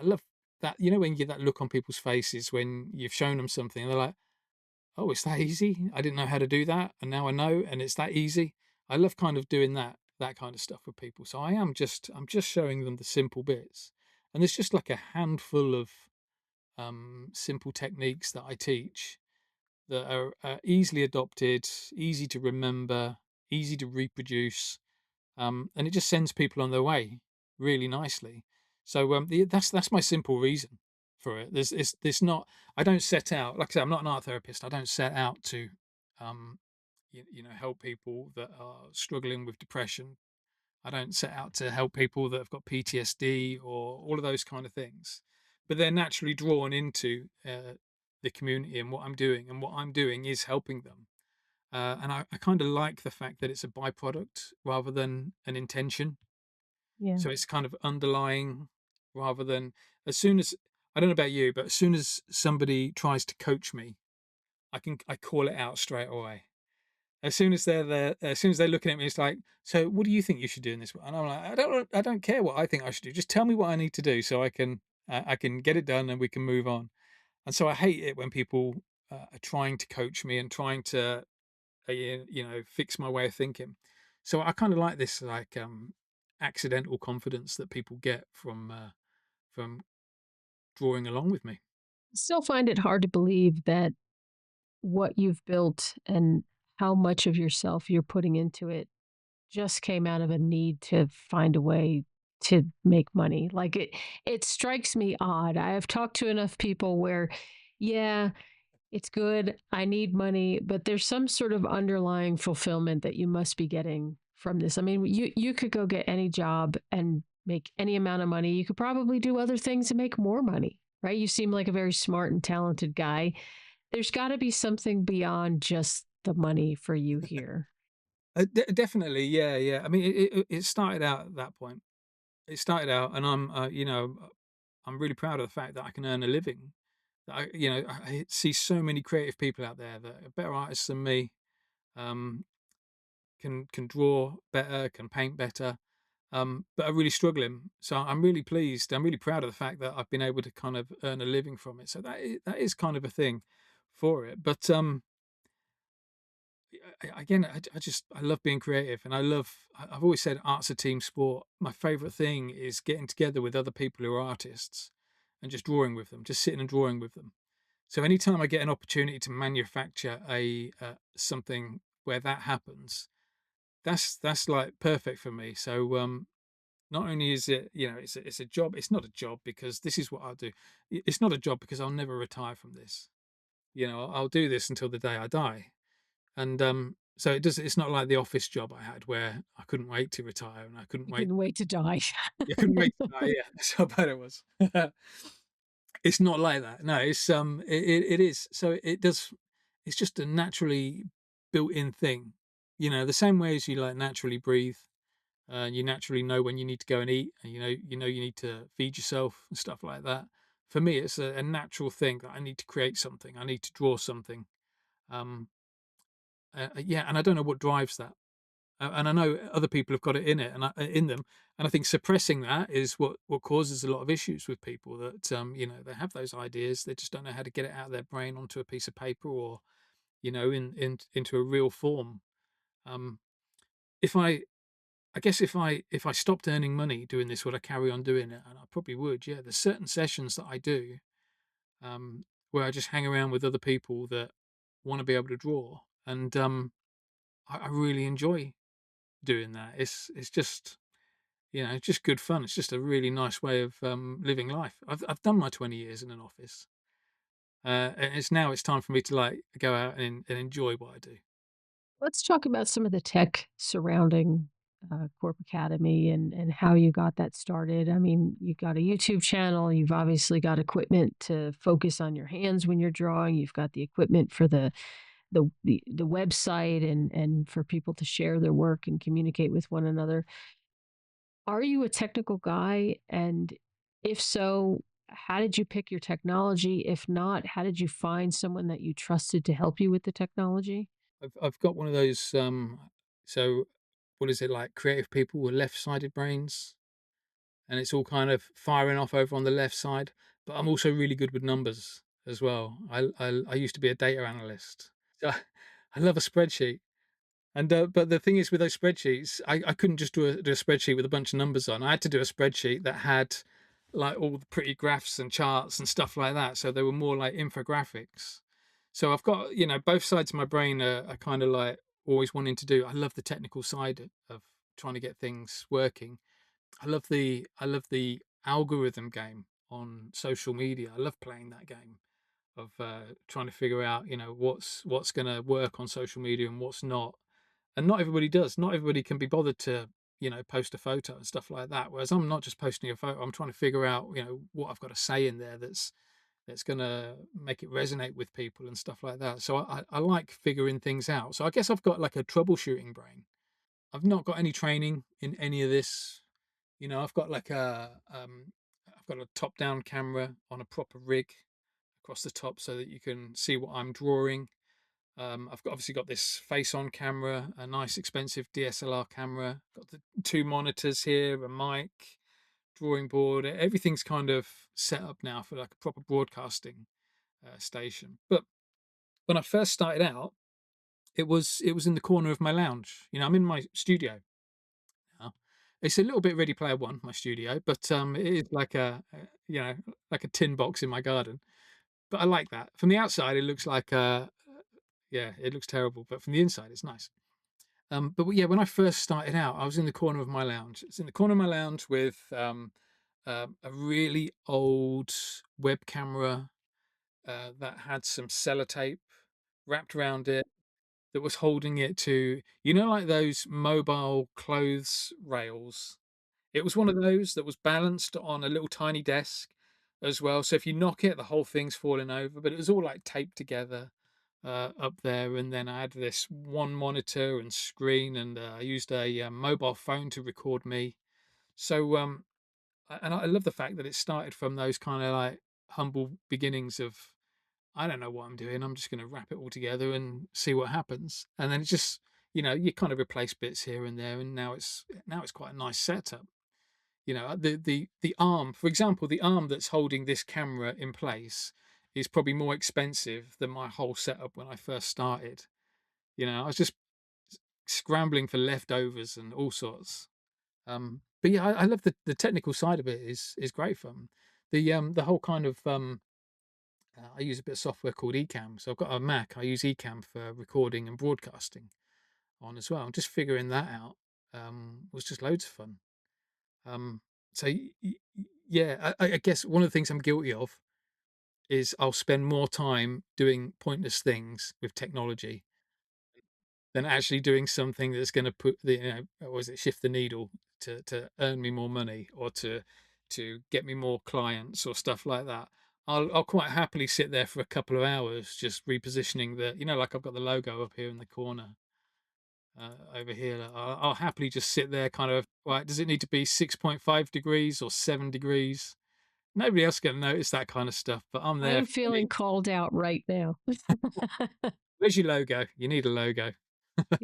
Speaker 4: love that. When you get that look on people's faces when you've shown them something, and they're like, "Oh, it's that easy. I didn't know how to do that, and now I know, and it's that easy." I love kind of doing that kind of stuff with people. So I'm just showing them the simple bits, and there's just like a handful of simple techniques that I teach that are easily adopted, easy to remember, easy to reproduce, and it just sends people on their way really nicely. So that's my simple reason for it. There's not. I don't set out. Like I said, I'm not an art therapist. I don't set out to, um, help people that are struggling with depression. I don't set out to help people that have got PTSD or all of those kind of things. But they're naturally drawn into the community and what I'm doing, and what I'm doing is helping them. And I kind of like the fact that it's a byproduct rather than an intention.
Speaker 3: Yeah.
Speaker 4: So it's kind of underlying rather than, as soon as, I don't know about you, but as soon as somebody tries to coach me, I call it out straight away. As soon as they're there, as soon as they're looking at me, it's like, so what do you think you should do in this way? And I'm like, I don't care what I think I should do. Just tell me what I need to do so I can get it done and we can move on. And so I hate it when people are trying to coach me and trying to fix my way of thinking. So I kind of like this like accidental confidence that people get from drawing along with me.
Speaker 3: Still find it hard to believe that what you've built and how much of yourself you're putting into it just came out of a need to find a way to make money. Like it strikes me odd. I have talked to enough people where, yeah, it's good. I need money, but there's some sort of underlying fulfillment that you must be getting from this. I mean, you could go get any job and make any amount of money. You could probably do other things and make more money, right? You seem like a very smart and talented guy. There's got to be something beyond just the money for you here.
Speaker 4: Definitely, yeah, yeah. I mean, it started out at that point. It started out, and I'm really proud of the fact that I can earn a living. That I see so many creative people out there that are better artists than me, um, can draw better, can paint better, but are really struggling. So I'm really pleased. I'm really proud of the fact that I've been able to kind of earn a living from it. So that is kind of a thing for it. But I love being creative, and I've always said art's a team sport. My favorite thing is getting together with other people who are artists and just drawing with them, just sitting and drawing with them. So anytime I get an opportunity to manufacture a something where that happens, that's like perfect for me. So not only is it, it's a job. It's not a job because this is what I'll do. It's not a job because I'll never retire from this. I'll do this until the day I die. And so it's not like the office job I had where I couldn't wait to retire and I couldn't
Speaker 3: You
Speaker 4: wait.
Speaker 3: couldn't wait to die.
Speaker 4: I couldn't wait to die. Yeah, that's how bad it was. It's not like that. No, it is. So it does. It's just a naturally built-in thing. The same way as you like naturally breathe, you naturally know when you need to go and eat, and you need to feed yourself and stuff like that. For me, it's a natural thing that I need to create something. I need to draw something. Um, yeah, and I don't know what drives that. And I know other people have got it in it and in them, and I think suppressing that is what causes a lot of issues with people. That they have those ideas, they just don't know how to get it out of their brain onto a piece of paper or into a real form. Um, if I guess if I stopped earning money doing this, would I carry on doing it? And I probably would. Yeah, there's certain sessions that I do where I just hang around with other people that want to be able to draw, and I really enjoy doing that. It's just it's just good fun. It's just a really nice way of living life. I've done my 20 years in an office, and it's time for me to like go out and enjoy what I do.
Speaker 3: Let's talk about some of the tech surrounding Korp Academy and how you got that started. I mean, you got a YouTube channel. You've obviously got equipment to focus on your hands when you're drawing. You've got the equipment for the website and for people to share their work and communicate with one another. Are you a technical guy? And if so, how did you pick your technology? If not, how did you find someone that you trusted to help you with the technology?
Speaker 4: I've got one of those. So what is it like? Creative people with left-sided brains, and it's all kind of firing off over on the left side. But I'm also really good with numbers as well. I used to be a data analyst, so I love a spreadsheet. And but the thing is, with those spreadsheets, I couldn't just do a spreadsheet with a bunch of numbers on. I had to do a spreadsheet that had like all the pretty graphs and charts and stuff like that. So they were more like infographics. So I've got both sides of my brain are kind of like always wanting to do. I love the technical side of trying to get things working. I love the algorithm game on social media. I love playing that game of trying to figure out what's going to work on social media and what's not. And not everybody does. Not everybody can be bothered to post a photo and stuff like that. Whereas I'm not just posting a photo. I'm trying to figure out what I've got to say in there that's going to make it resonate with people and stuff like that. So I like figuring things out. So I guess I've got like a troubleshooting brain. I've not got any training in any of this. I've got like I've got a top-down camera on a proper rig across the top so that you can see what I'm drawing. Obviously got this face-on camera, a nice expensive DSLR camera. Got the two monitors here, a mic, drawing board. Everything's kind of set up now for like a proper broadcasting station. But when I first started out, it was in the corner of my lounge. I'm in my studio now. It's a little bit Ready Player One, my studio, but it is like like a tin box in my garden. But I like that. From the outside, it looks like yeah, it looks terrible, but from the inside, it's nice. But yeah, when I first started out, I was in the corner of my lounge. It's in the corner of my lounge with a really old web camera that had some sellotape wrapped around it that was holding it to, like those mobile clothes rails. It was one of those that was balanced on a little tiny desk as well. So if you knock it, the whole thing's falling over, but it was all like taped together up there. And then I had this one monitor and screen, and I used a mobile phone to record me. So, and I love the fact that it started from those kind of like humble beginnings of, I don't know what I'm doing. I'm just going to wrap it all together and see what happens. And then it just, you kind of replace bits here and there, and now it's quite a nice setup. The arm, for example, the arm that's holding this camera in place is probably more expensive than my whole setup when I first started. I was just scrambling for leftovers and all sorts. But yeah, I love the technical side of it is great fun. The whole kind of I use a bit of software called Ecamm. So I've got a Mac. I use Ecamm for recording and broadcasting on as well. And just figuring that out was just loads of fun. Um, so yeah, I guess one of the things I'm guilty of is I'll spend more time doing pointless things with technology than actually doing something that's going to put the or was it shift the needle to earn me more money or to get me more clients or stuff like that. I'll quite happily sit there for a couple of hours just repositioning like I've got the logo up here in the corner over here. I'll happily just sit there kind of, right, does it need to be 6.5 degrees or 7 degrees? Nobody else going to notice that kind of stuff, but I'm
Speaker 3: I
Speaker 4: there
Speaker 3: am
Speaker 4: for
Speaker 3: feeling
Speaker 4: me.
Speaker 3: called out right now.
Speaker 4: Where's your logo? You need a logo.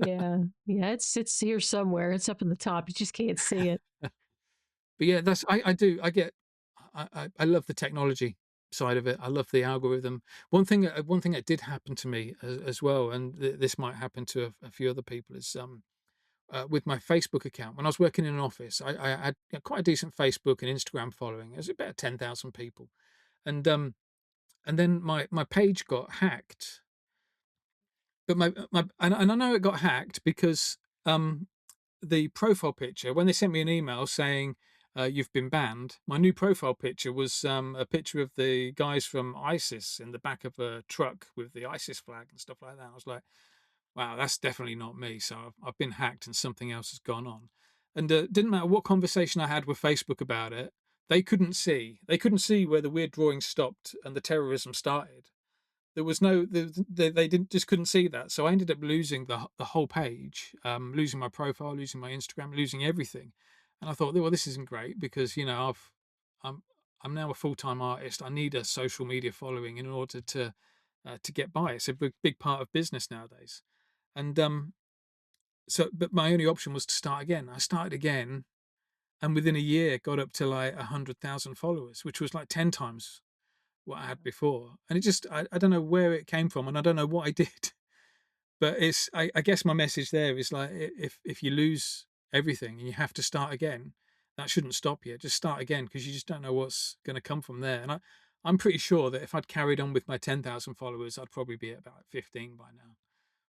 Speaker 3: Yeah. Yeah. It's here somewhere. It's up in the top. You just can't see it.
Speaker 4: But yeah, that's I do I love the technology side of it. I love the algorithm. One thing that did happen to me as well, and this might happen to a few other people, is with my Facebook account. When I was working in an office, I had quite a decent Facebook and Instagram following. It was about 10,000 people, and then my page got hacked. But and I know it got hacked because um the profile picture, when they sent me an email saying you've been banned, my new profile picture was a picture of the guys from ISIS in the back of a truck with the ISIS flag and stuff like that. I was like, wow, that's definitely not me. So I've been hacked and something else has gone on. And didn't matter what conversation I had with Facebook about it, they couldn't see where the weird drawing stopped and the terrorism started. There was no they didn't just couldn't see that, so I ended up losing the whole page, losing my profile, losing my Instagram, losing everything. And I thought, well, this isn't great because I'm I'm now a full-time artist. I need a social media following in order to get by. It's a big part of business nowadays. And but my only option was to start again. I started again, and within a year got up to like 100,000 followers, which was like 10 times what I had before. And it just, I don't know where it came from and I don't know what I did. But I guess my message there is like, if you lose everything and you have to start again, that shouldn't stop you. Just start again because you just don't know what's going to come from there. And I'm pretty sure that if I'd carried on with my 10,000 followers, I'd probably be at about 15 by now.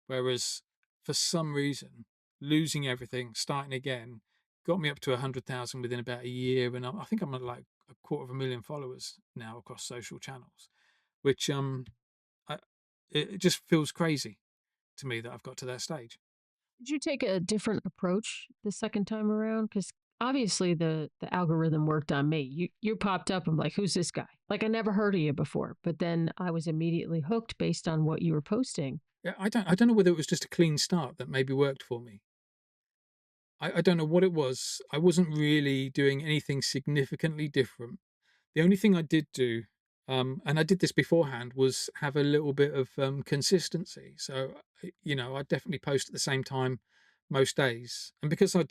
Speaker 4: Whereas for some reason, losing everything, starting again, got me up to 100,000 within about a year. And I think I'm at like a quarter of a million followers now across social channels, which I, it just feels crazy to me that I've got to that stage.
Speaker 3: Did you take a different approach the second time around? Because obviously the algorithm worked on me. You popped up. I'm like, who's this guy? Like I never heard of you before. But then I was immediately hooked based on what you were posting.
Speaker 4: Yeah, I don't know whether it was just a clean start that maybe worked for me. I don't know what it was. I wasn't really doing anything significantly different. The only thing I did do, and I did this beforehand, was have a little bit of consistency. So, I definitely post at the same time most days. And because I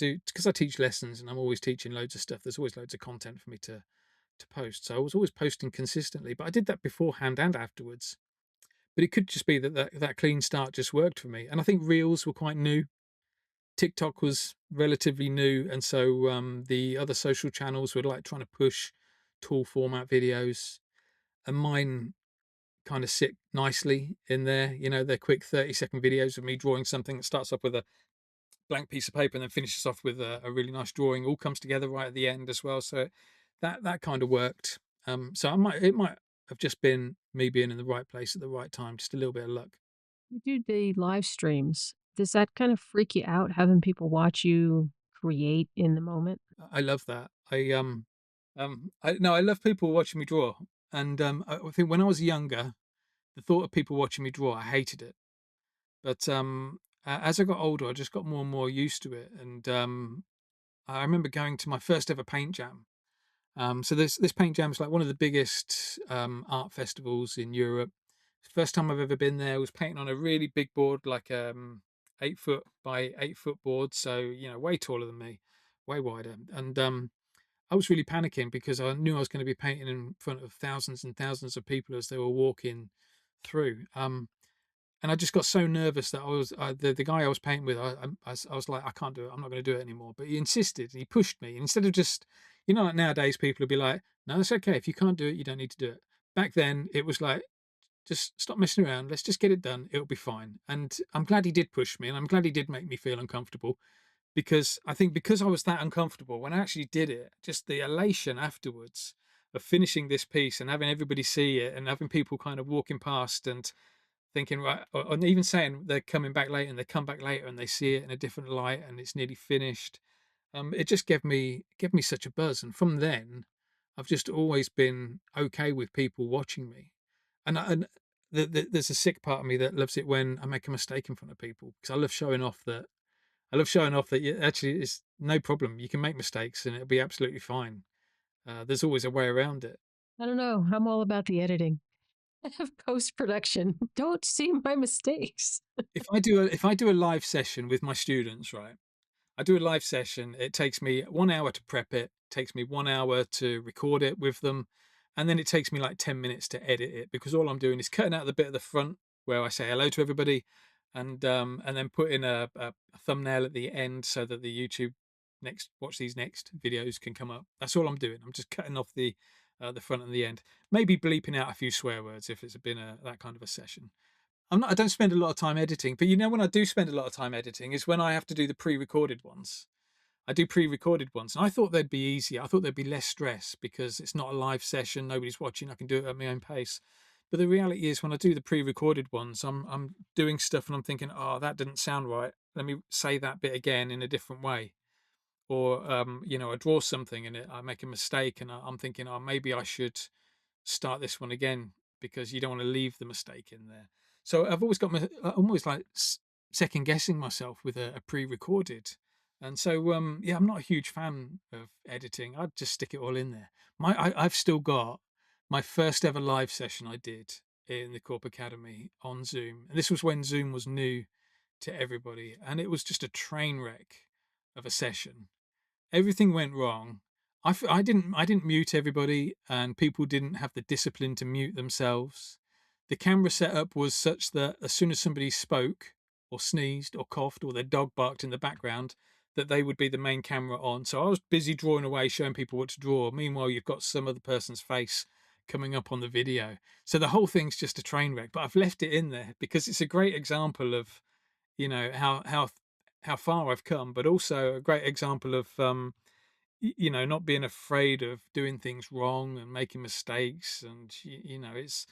Speaker 4: teach lessons and I'm always teaching loads of stuff, there's always loads of content for me to post. So I was always posting consistently, but I did that beforehand and afterwards. But it could just be that clean start just worked for me. And I think reels were quite new. TikTok was relatively new, and so the other social channels were like trying to push tall format videos, and mine kind of sit nicely in there. They're quick 30-second videos of me drawing something that starts off with a blank piece of paper and then finishes off with a really nice drawing. All comes together right at the end as well. So that kind of worked. So it might have just been me being in the right place at the right time, just a little bit of luck.
Speaker 3: You do the live streams. Does that kind of freak you out having people watch you create in the moment?
Speaker 4: I love that. I no, I love people watching me draw, and I think when I was younger, the thought of people watching me draw, I hated it. But as I got older, I just got more and more used to it, and I remember going to my first ever paint jam. So this paint jam is like one of the biggest art festivals in Europe. First time I've ever been there, I was painting on a really big board, like 8 foot by 8 foot board, so way taller than me, way wider, and I was really panicking because I knew I was going to be painting in front of thousands and thousands of people as they were walking through. and I just got so nervous that the guy I was painting with. I was like, I can't do it. I'm not going to do it anymore. But he insisted. He pushed me. And instead of just, like nowadays, people would be like, no, it's okay. If you can't do it, you don't need to do it. Back then, it was like, just stop messing around. Let's just get it done. It'll be fine. And I'm glad he did push me, and I'm glad he did make me feel uncomfortable, because I think because I was that uncomfortable when I actually did it, just the elation afterwards of finishing this piece and having everybody see it and having people kind of walking past and thinking, right, or even saying they're coming back later, and they come back later and they see it in a different light and it's nearly finished. It just gave me such a buzz, and from then, I've just always been okay with people watching me, and there's a sick part of me that loves it when I make a mistake in front of people, because I love showing off that actually it's no problem. You can make mistakes and it'll be absolutely fine. There's always a way around it.
Speaker 3: I don't know. I'm all about the editing. Post production. Don't see my mistakes.
Speaker 4: If I do a live session with my students, right? I do a live session. It takes me 1 hour to prep it, takes me 1 hour to record it with them, and then it takes me like 10 minutes to edit it, because all I'm doing is cutting out the bit at the front where I say hello to everybody, and then putting a thumbnail at the end so that the YouTube next watch these next videos can come up. That's all I'm doing. I'm just cutting off the front and the end. Maybe bleeping out a few swear words if it's been that kind of a session. I don't spend a lot of time editing, but when I do spend a lot of time editing is when I have to do the pre-recorded ones. I do pre-recorded ones, and I thought they'd be easier. I thought there'd be less stress because it's not a live session, nobody's watching. I can do it at my own pace. But the reality is, when I do the pre-recorded ones, I'm doing stuff and I'm thinking, oh, that didn't sound right. Let me say that bit again in a different way. Or I draw something and I make a mistake, and I'm thinking, oh, maybe I should start this one again, because you don't want to leave the mistake in there. So I've always got I'm always like second guessing myself with a pre-recorded, and so yeah, I'm not a huge fan of editing. I'd just stick it all in there. I've still got my first ever live session I did in the Korp Academy on Zoom, and this was when Zoom was new to everybody, and it was just a train wreck of a session. Everything went wrong. I didn't mute everybody, and people didn't have the discipline to mute themselves. The camera setup was such that as soon as somebody spoke or sneezed or coughed or their dog barked in the background, that they would be the main camera on. So I was busy drawing away, showing people what to draw. Meanwhile, you've got some other person's face coming up on the video. So the whole thing's just a train wreck. But I've left it in there because it's a great example of, how far I've come, but also a great example of not being afraid of doing things wrong and making mistakes. And it's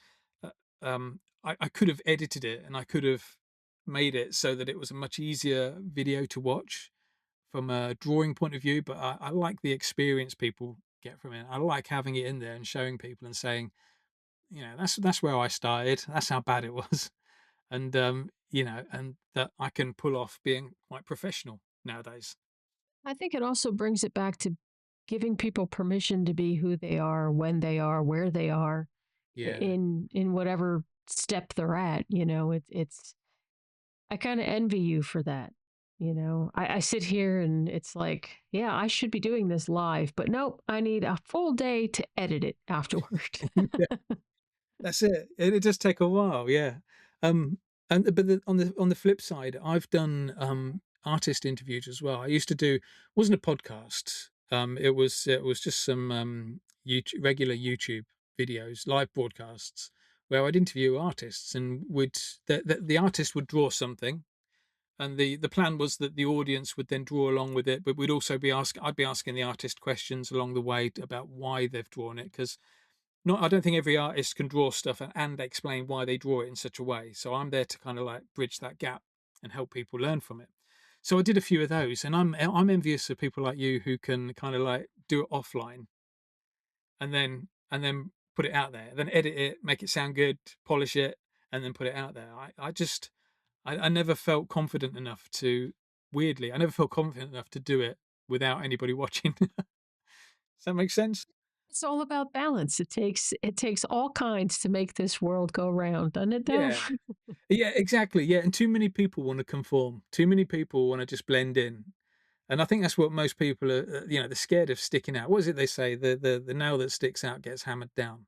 Speaker 4: I could have edited it, and I could have made it so that it was a much easier video to watch from a drawing point of view, but I like the experience people get from it. I like having it in there and showing people and saying, that's where I started, that's how bad it was. And and that I can pull off being quite professional nowadays.
Speaker 3: I think it also brings it back to giving people permission to be who they are, when they are, where they are,
Speaker 4: Yeah.
Speaker 3: in whatever step they're at. It's I kind of envy you for that. I sit here and it's like, yeah, I should be doing this live, but nope, I need a full day to edit it afterward.
Speaker 4: That's it. It does take a while, yeah. Um, on the flip side, I've done artist interviews as well. I used to do, wasn't a podcast. It was just some YouTube, regular YouTube videos, live broadcasts, where I'd interview artists, and would the artist would draw something, and the plan was that the audience would then draw along with it, but we'd also I'd be asking the artist questions along the way about why they've drawn it, because I don't think every artist can draw stuff and explain why they draw it in such a way. So I'm there to kind of like bridge that gap and help people learn from it. So I did a few of those, and I'm envious of people like you who can kind of like do it offline, and then put it out there, then edit it, make it sound good, polish it, and then put it out there. I never felt confident enough to, weirdly, I never felt confident enough to do it without anybody watching. Does that make sense?
Speaker 3: It's all about balance. It takes all kinds to make this world go round, doesn't it? Though.
Speaker 4: Yeah. Yeah, exactly. Yeah, and too many people want to conform. Too many people want to just blend in, and I think that's what most people are. They're scared of sticking out. What is it they say? The nail that sticks out gets hammered down.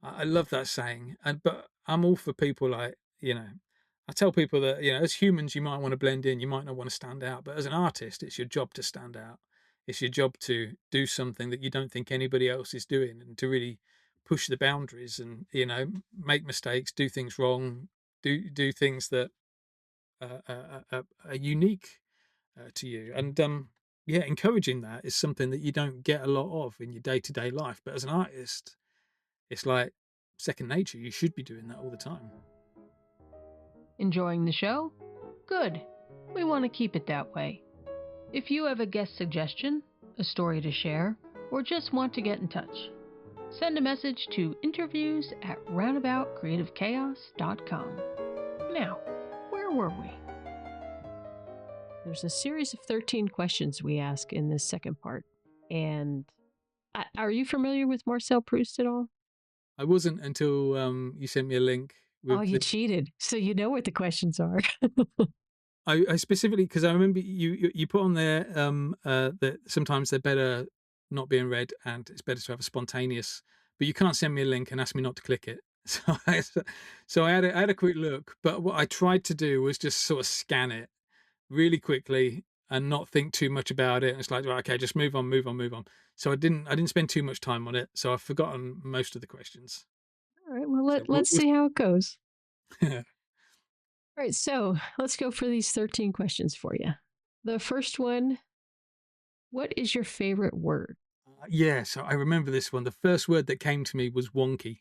Speaker 4: I love that saying, and but I'm all for people like I tell people that, as humans, you might want to blend in, you might not want to stand out, but as an artist, it's your job to stand out. It's your job to do something that you don't think anybody else is doing, and to really push the boundaries and, make mistakes, do things wrong, do things that are unique to you. And yeah, encouraging that is something that you don't get a lot of in your day to day life. But as an artist, it's like second nature. You should be doing that all the time.
Speaker 3: Enjoying the show? Good. We want to keep it that way. If you have a guest suggestion, a story to share, or just want to get in touch, send a message to interviews@roundaboutcreativechaos.com. Now, where were we? There's a series of 13 questions we ask in this second part. And are you familiar with Marcel Proust at all?
Speaker 4: I wasn't until you sent me a link
Speaker 3: Oh,
Speaker 4: with
Speaker 3: you cheated. So you know what the questions are.
Speaker 4: I specifically, because I remember you put on there that sometimes they're better not being read, and it's better to have a spontaneous. But you can't send me a link and ask me not to click it. So I had a quick look, but what I tried to do was just sort of scan it really quickly and not think too much about it. And it's like, right, okay, just move on, move on, move on. So I didn't spend too much time on it. So I've forgotten most of the questions.
Speaker 3: All right. Well,
Speaker 4: So
Speaker 3: let's see how it goes.
Speaker 4: we'll
Speaker 3: All right. So let's go for these 13 questions for you. The first one, what is your favorite word?
Speaker 4: yeah, so I remember this one. The first word that came to me was wonky.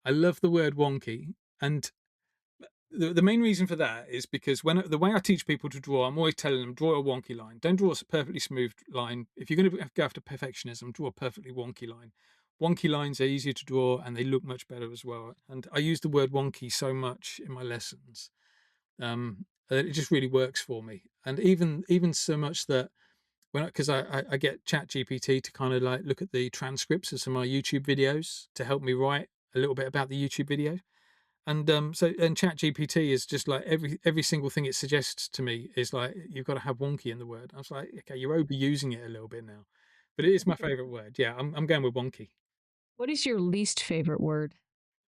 Speaker 4: I love the word wonky, and the main reason for that is because the way I teach people to draw, I'm always telling them draw a wonky line. Don't draw a perfectly smooth line. If you're going to go after perfectionism, draw a perfectly wonky line. Wonky lines are easier to draw and they look much better as well. And I use the word wonky so much in my lessons. It just really works for me. And even so much that because I get Chat GPT to kind of like look at the transcripts of some of my YouTube videos to help me write a little bit about the YouTube video. And Chat GPT is just like every single thing it suggests to me is like you've got to have wonky in the word. I was like, okay, you're overusing it a little bit now, but it is my favorite word. Yeah, I'm going with wonky.
Speaker 3: What is your least favorite word?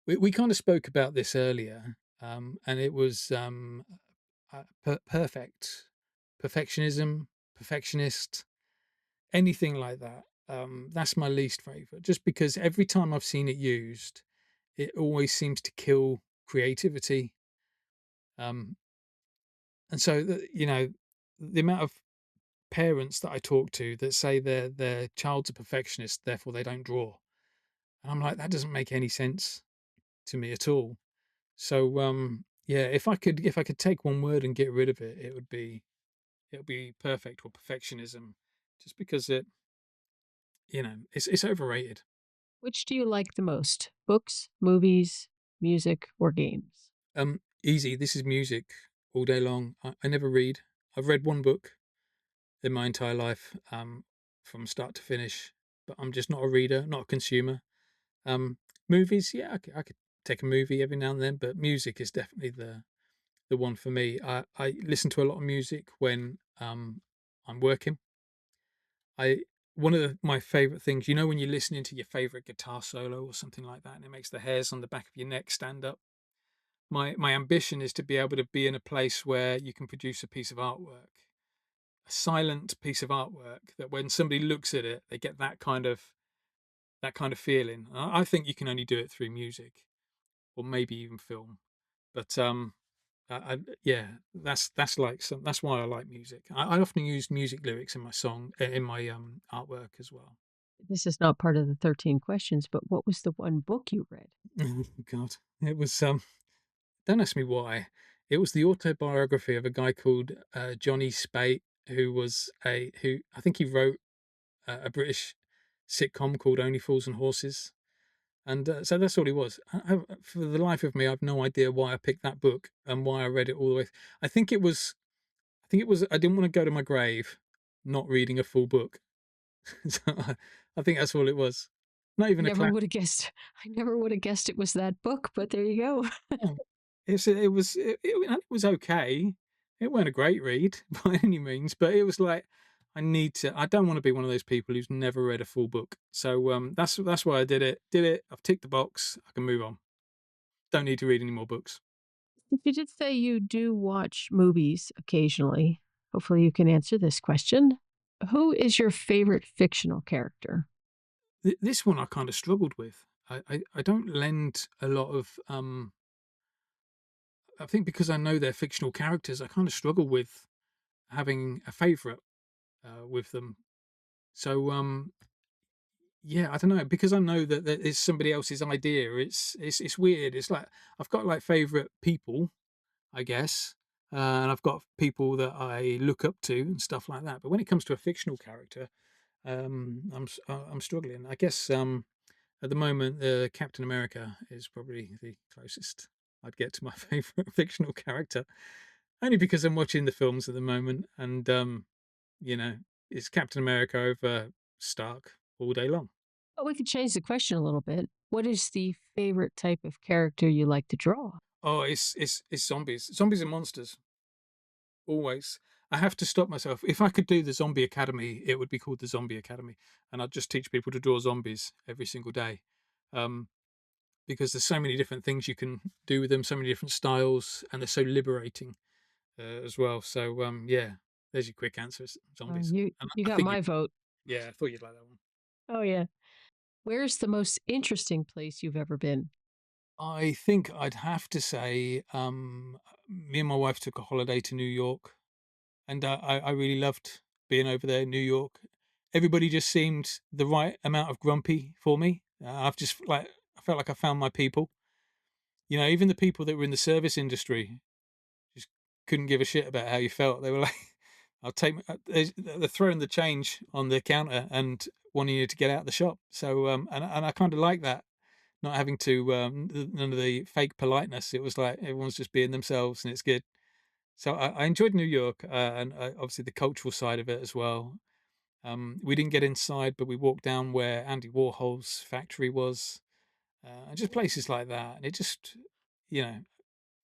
Speaker 4: We kind of spoke about this earlier, and it was perfect, perfectionism, perfectionist, anything like that. That's my least favorite, just because every time I've seen it used, it always seems to kill creativity. Um, And so, the amount of parents that I talk to that say their child's a perfectionist, therefore they don't draw, and I'm like, that doesn't make any sense to me at all. So, yeah, if I could take one word and get rid of it, it would be perfect or perfectionism, just because it's overrated.
Speaker 3: Which do you like the most? Books, movies, music, or games?
Speaker 4: Easy. This is music all day long. I never read. I've read one book in my entire life, from start to finish. But I'm just not a reader, not a consumer. Um, Movies, yeah, I could take a movie every now and then, but music is definitely the one for me. I listen to a lot of music when I'm working. I One of my favorite things, when you're listening to your favorite guitar solo or something like that, and it makes the hairs on the back of your neck stand up. My ambition is to be able to be in a place where you can produce a piece of artwork, a silent piece of artwork that when somebody looks at it, they get that kind of feeling. I think you can only do it through music or maybe even film. But yeah, that's why I like music. I often use music lyrics in my song in my artwork as well.
Speaker 3: This is not part of the 13 questions, but what was the one book you read?
Speaker 4: Oh, God, it was don't ask me why. It was the autobiography of a guy called Johnny Spate, who I think he wrote a British sitcom called Only Fools and Horses. And so that's all he was. For the life of me, I've no idea why I picked that book and why I read it all the way. I think it was. I think it was. I didn't want to go to my grave not reading a full book. So I think that's all it was. Not even a
Speaker 3: Never
Speaker 4: class.
Speaker 3: would have guessed. I never would have guessed it was that book, but there you go.
Speaker 4: It was okay. It wasn't a great read by any means, but it was like I need to. I don't want to be one of those people who's never read a full book. So that's why I did it. Did it. I've ticked the box. I can move on. Don't need to read any more books.
Speaker 3: You did say you do watch movies occasionally. Hopefully, you can answer this question. Who is your favorite fictional character?
Speaker 4: This one I kind of struggled with. I don't lend a lot of I think because I know they're fictional characters, I kind of struggle with having a favorite with them. So yeah, I don't know, because I know that it's somebody else's idea. It's weird. It's like I've got like favorite people, I guess, and I've got people that I look up to and stuff like that. But when it comes to a fictional character, I'm struggling. I guess at the moment, Captain America is probably the closest I'd get to my favorite fictional character, only because I'm watching the films at the moment, and you know, it's Captain America over Stark all day long.
Speaker 3: Oh, we could change the question a little bit. What is the favorite type of character you like to draw?
Speaker 4: Oh, it's zombies and monsters. Always. I have to stop myself. If I could do the Zombie Academy, it would be called the Zombie Academy, and I'd just teach people to draw zombies every single day. Um, because there's so many different things you can do with them, so many different styles, and they're so liberating as well. So yeah, there's your quick answers: zombies.
Speaker 3: You
Speaker 4: And
Speaker 3: you
Speaker 4: I
Speaker 3: got
Speaker 4: think you,
Speaker 3: my vote.
Speaker 4: yeah, I thought you'd like that one.
Speaker 3: Oh yeah. Where's the most interesting place you've ever been?
Speaker 4: I think I'd have to say, me and my wife took a holiday to New York, and I really loved being over there in New York. Everybody just seemed the right amount of grumpy for me. I've just like I felt like I found my people. You know, even the people that were in the service industry just couldn't give a shit about how you felt. They were like, "I'll take." They're throwing the change on the counter and wanting you to get out of the shop. So, and I kind of like that, not having to none of the fake politeness. It was like everyone's just being themselves, and it's good. So I enjoyed New York, and obviously the cultural side of it as well. We didn't get inside, but we walked down where Andy Warhol's factory was, and just places like that. And it just, you know,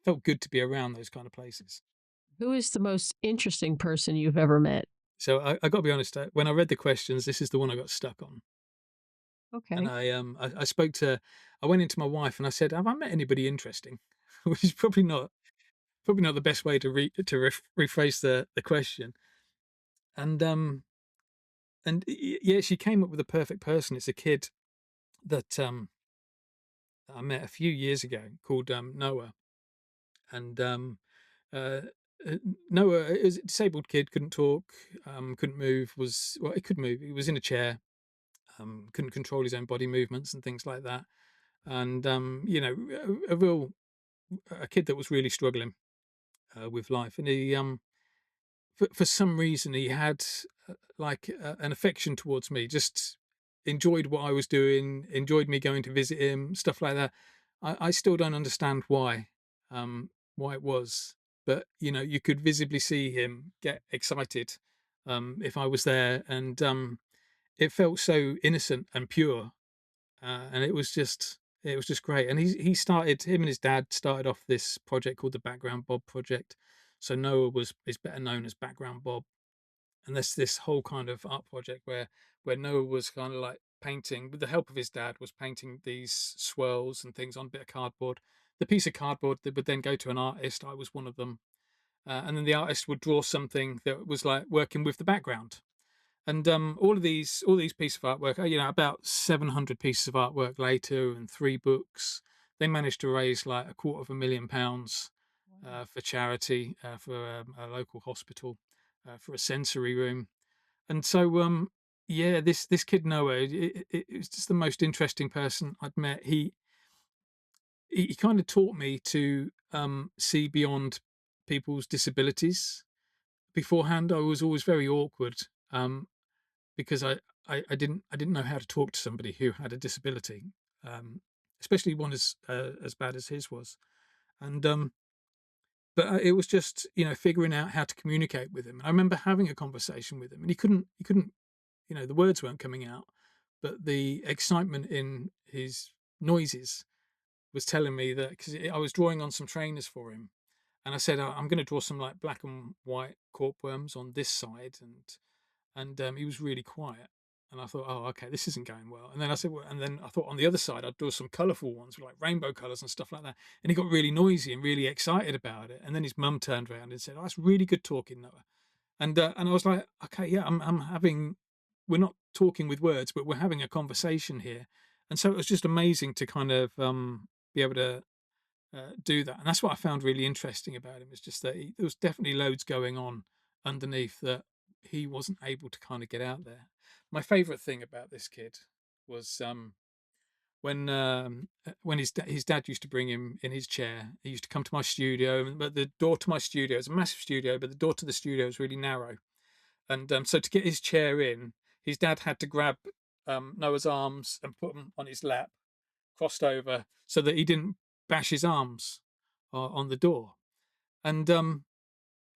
Speaker 4: felt good to be around those kind of places.
Speaker 3: Who is the most interesting person you've ever met?
Speaker 4: So I got to be honest. When I read the questions, this is the one I got stuck on, and
Speaker 3: Okay.
Speaker 4: I spoke to, I went into my wife and I said, "Have I met anybody interesting?" Which is probably not the best way to rephrase the question. And yeah, she came up with a perfect person. It's a kid that that I met a few years ago called Noah, and uh, Noah is a disabled kid, couldn't talk, couldn't move. Was well, he could move. He was in a chair, couldn't control his own body movements and things like that. And you know, a real a kid that was really struggling with life, and he for some reason he had like an affection towards me, just enjoyed what I was doing, enjoyed me going to visit him, stuff like that. I still don't understand why it was, but you know, you could visibly see him get excited if I was there, and it felt so innocent and pure, and it was just great. And he started, him and his dad started off this project called the Background Bob Project. So Noah was is better known as Background Bob, and there's this whole kind of art project where Noah was kind of like painting with the help of his dad, was painting these swirls and things on a bit of cardboard. The piece of cardboard that would then go to an artist. I was one of them, and then the artist would draw something that was like working with the background. And all these pieces of artwork, you know, about 700 pieces of artwork later and 3 books, they managed to raise like £250,000 for charity, for a local hospital, for a sensory room. And so yeah, this kid Noah, it was just the most interesting person I'd met. He kind of taught me to see beyond people's disabilities. Beforehand, I was always very awkward, because I didn't know how to talk to somebody who had a disability, especially one as bad as his was. And but it was just, you know, figuring out how to communicate with him. And I remember having a conversation with him, and he couldn't, you know, the words weren't coming out, but the excitement in his noises was telling me that, because I was drawing on some trainers for him, and I said, I'm going to draw some like black and white cork worms on this side, and he was really quiet. And I thought, oh, okay, this isn't going well. And then I said, well, and then I thought on the other side, I'd do some colourful ones with like rainbow colours and stuff like that. And he got really noisy and really excited about it. And then his mum turned around and said, oh, that's really good talking, Noah. And I was like, okay, yeah, I'm having, we're not talking with words, but we're having a conversation here. And so it was just amazing to kind of be able to do that. And that's what I found really interesting about him, is just that there was definitely loads going on underneath that he wasn't able to kind of get out there. My favorite thing about this kid was when his dad used to bring him in his chair. He used to come to my studio, but the door to my studio is a massive studio, but the door to the studio is really narrow. And so to get his chair in, his dad had to grab Noah's arms and put them on his lap, crossed over, so that he didn't bash his arms on the door. And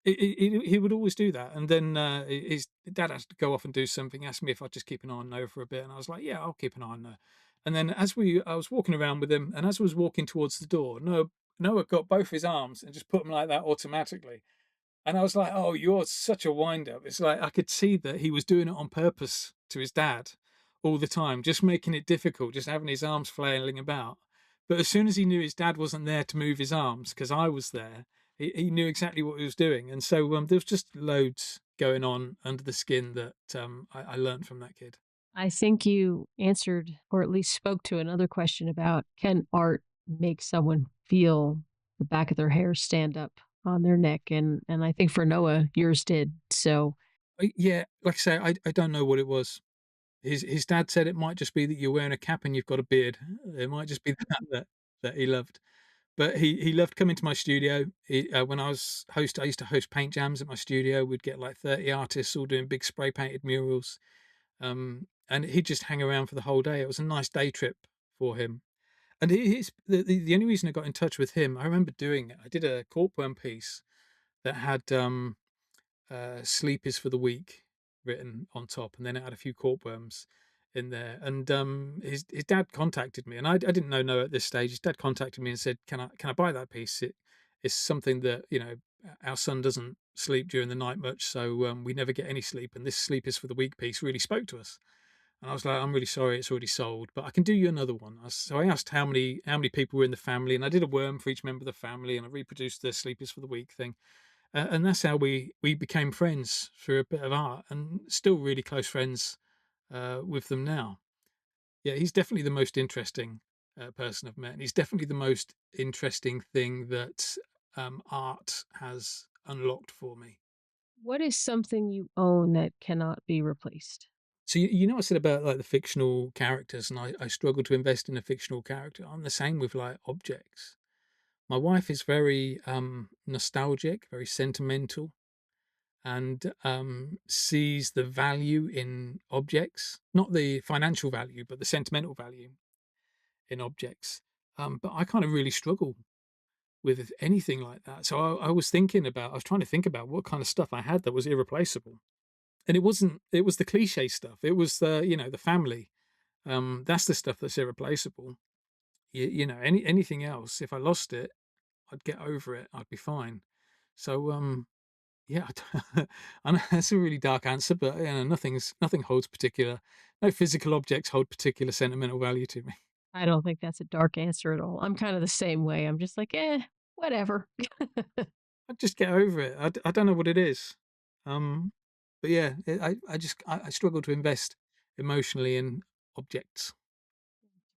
Speaker 4: he would always do that. And then his dad has to go off and do something, asked me if I'd just keep an eye on Noah for a bit. And I was like, yeah, I'll keep an eye on Noah. And then I was walking around with him, and as I was walking towards the door, Noah got both his arms and just put them like that automatically. And I was like, "Oh, you're such a wind up." It's like I could see that he was doing it on purpose to his dad all the time, just making it difficult, just having his arms flailing about. But as soon as he knew his dad wasn't there to move his arms, because I was there, he knew exactly what he was doing. And so there was just loads going on under the skin that I learned from that kid.
Speaker 3: I think you answered or at least spoke to another question about, can art make someone feel the back of their hair stand up on their neck? And I think for Noah, yours did. So
Speaker 4: Yeah, like I say, I don't know what it was. His dad said it might just be that you're wearing a cap and you've got a beard. It might just be that he loved. But he loved coming to my studio. When I used to host paint jams at my studio. We'd get like 30 artists all doing big spray painted murals, and he'd just hang around for the whole day. It was a nice day trip for him. And the only reason I got in touch with him, I remember doing it. I did a corpworm piece that had sleep is for the weak written on top, and then it had a few corpworms in there. And his dad contacted me, and I didn't know Noah at this stage. His dad contacted me and said, can I buy that piece? It's something that, our son doesn't sleep during the night much, so we never get any sleep, and this sleep is for the weak piece really spoke to us. And I was like, I'm really sorry, it's already sold, but I can do you another one. So I asked how many people were in the family, and I did a worm for each member of the family, and I reproduced the sleep is for the weak thing. And that's how we became friends through a bit of art, and still really close friends with them now. Yeah, he's definitely the most interesting person I've met, and he's definitely the most interesting thing that art has unlocked for me.
Speaker 3: what is something you own that cannot be replaced?
Speaker 4: So you know, I said about like the fictional characters, and I struggle to invest in a fictional character. I'm the same with like objects. My wife is very nostalgic, very sentimental, and sees the value in objects, not the financial value, but the sentimental value in objects. But I kind of really struggle with anything like that. So I was trying to think about what kind of stuff I had that was irreplaceable. And it wasn't, it was the cliche stuff. It was the family. That's the stuff that's irreplaceable. Anything else, if I lost it, I'd get over it. I'd be fine. So, yeah, I know that's a really dark answer, but nothing holds particular. No physical objects hold particular sentimental value to me.
Speaker 3: I don't think that's a dark answer at all. I'm kind of the same way. I'm just like, whatever.
Speaker 4: I just get over it. I don't know what it is, but yeah, I struggle to invest emotionally in objects.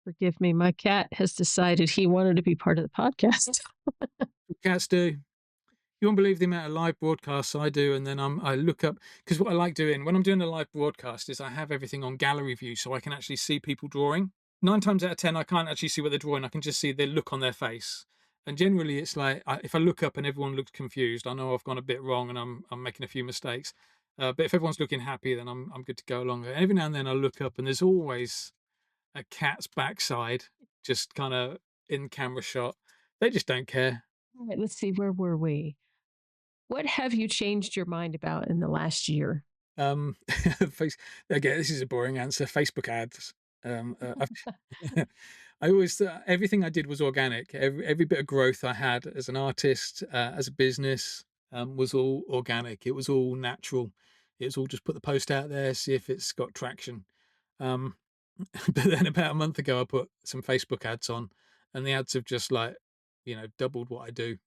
Speaker 3: Forgive me. My cat has decided he wanted to be part of the podcast.
Speaker 4: Cats do. You won't believe the amount of live broadcasts I do, and then I look up, because what I like doing when I'm doing a live broadcast is I have everything on gallery view, so I can actually see people drawing. 9 times out of 10, I can't actually see what they're drawing. I can just see the look on their face, and generally, it's like if I look up and everyone looks confused, I know I've gone a bit wrong and I'm making a few mistakes. But if everyone's looking happy, then I'm good to go along. And every now and then I look up, and there's always a cat's backside, just kind of in camera shot. They just don't care.
Speaker 3: All right, let's see. Where were we? What have you changed your mind about in the last year?
Speaker 4: Face Again, this is a boring answer. Facebook ads. I always everything I did was organic. Every bit of growth I had as an artist, as a business, was all organic. It was all natural. It was all just put the post out there, see if it's got traction. Um, but then about a month ago, I put some Facebook ads on, and the ads have just like, doubled what I do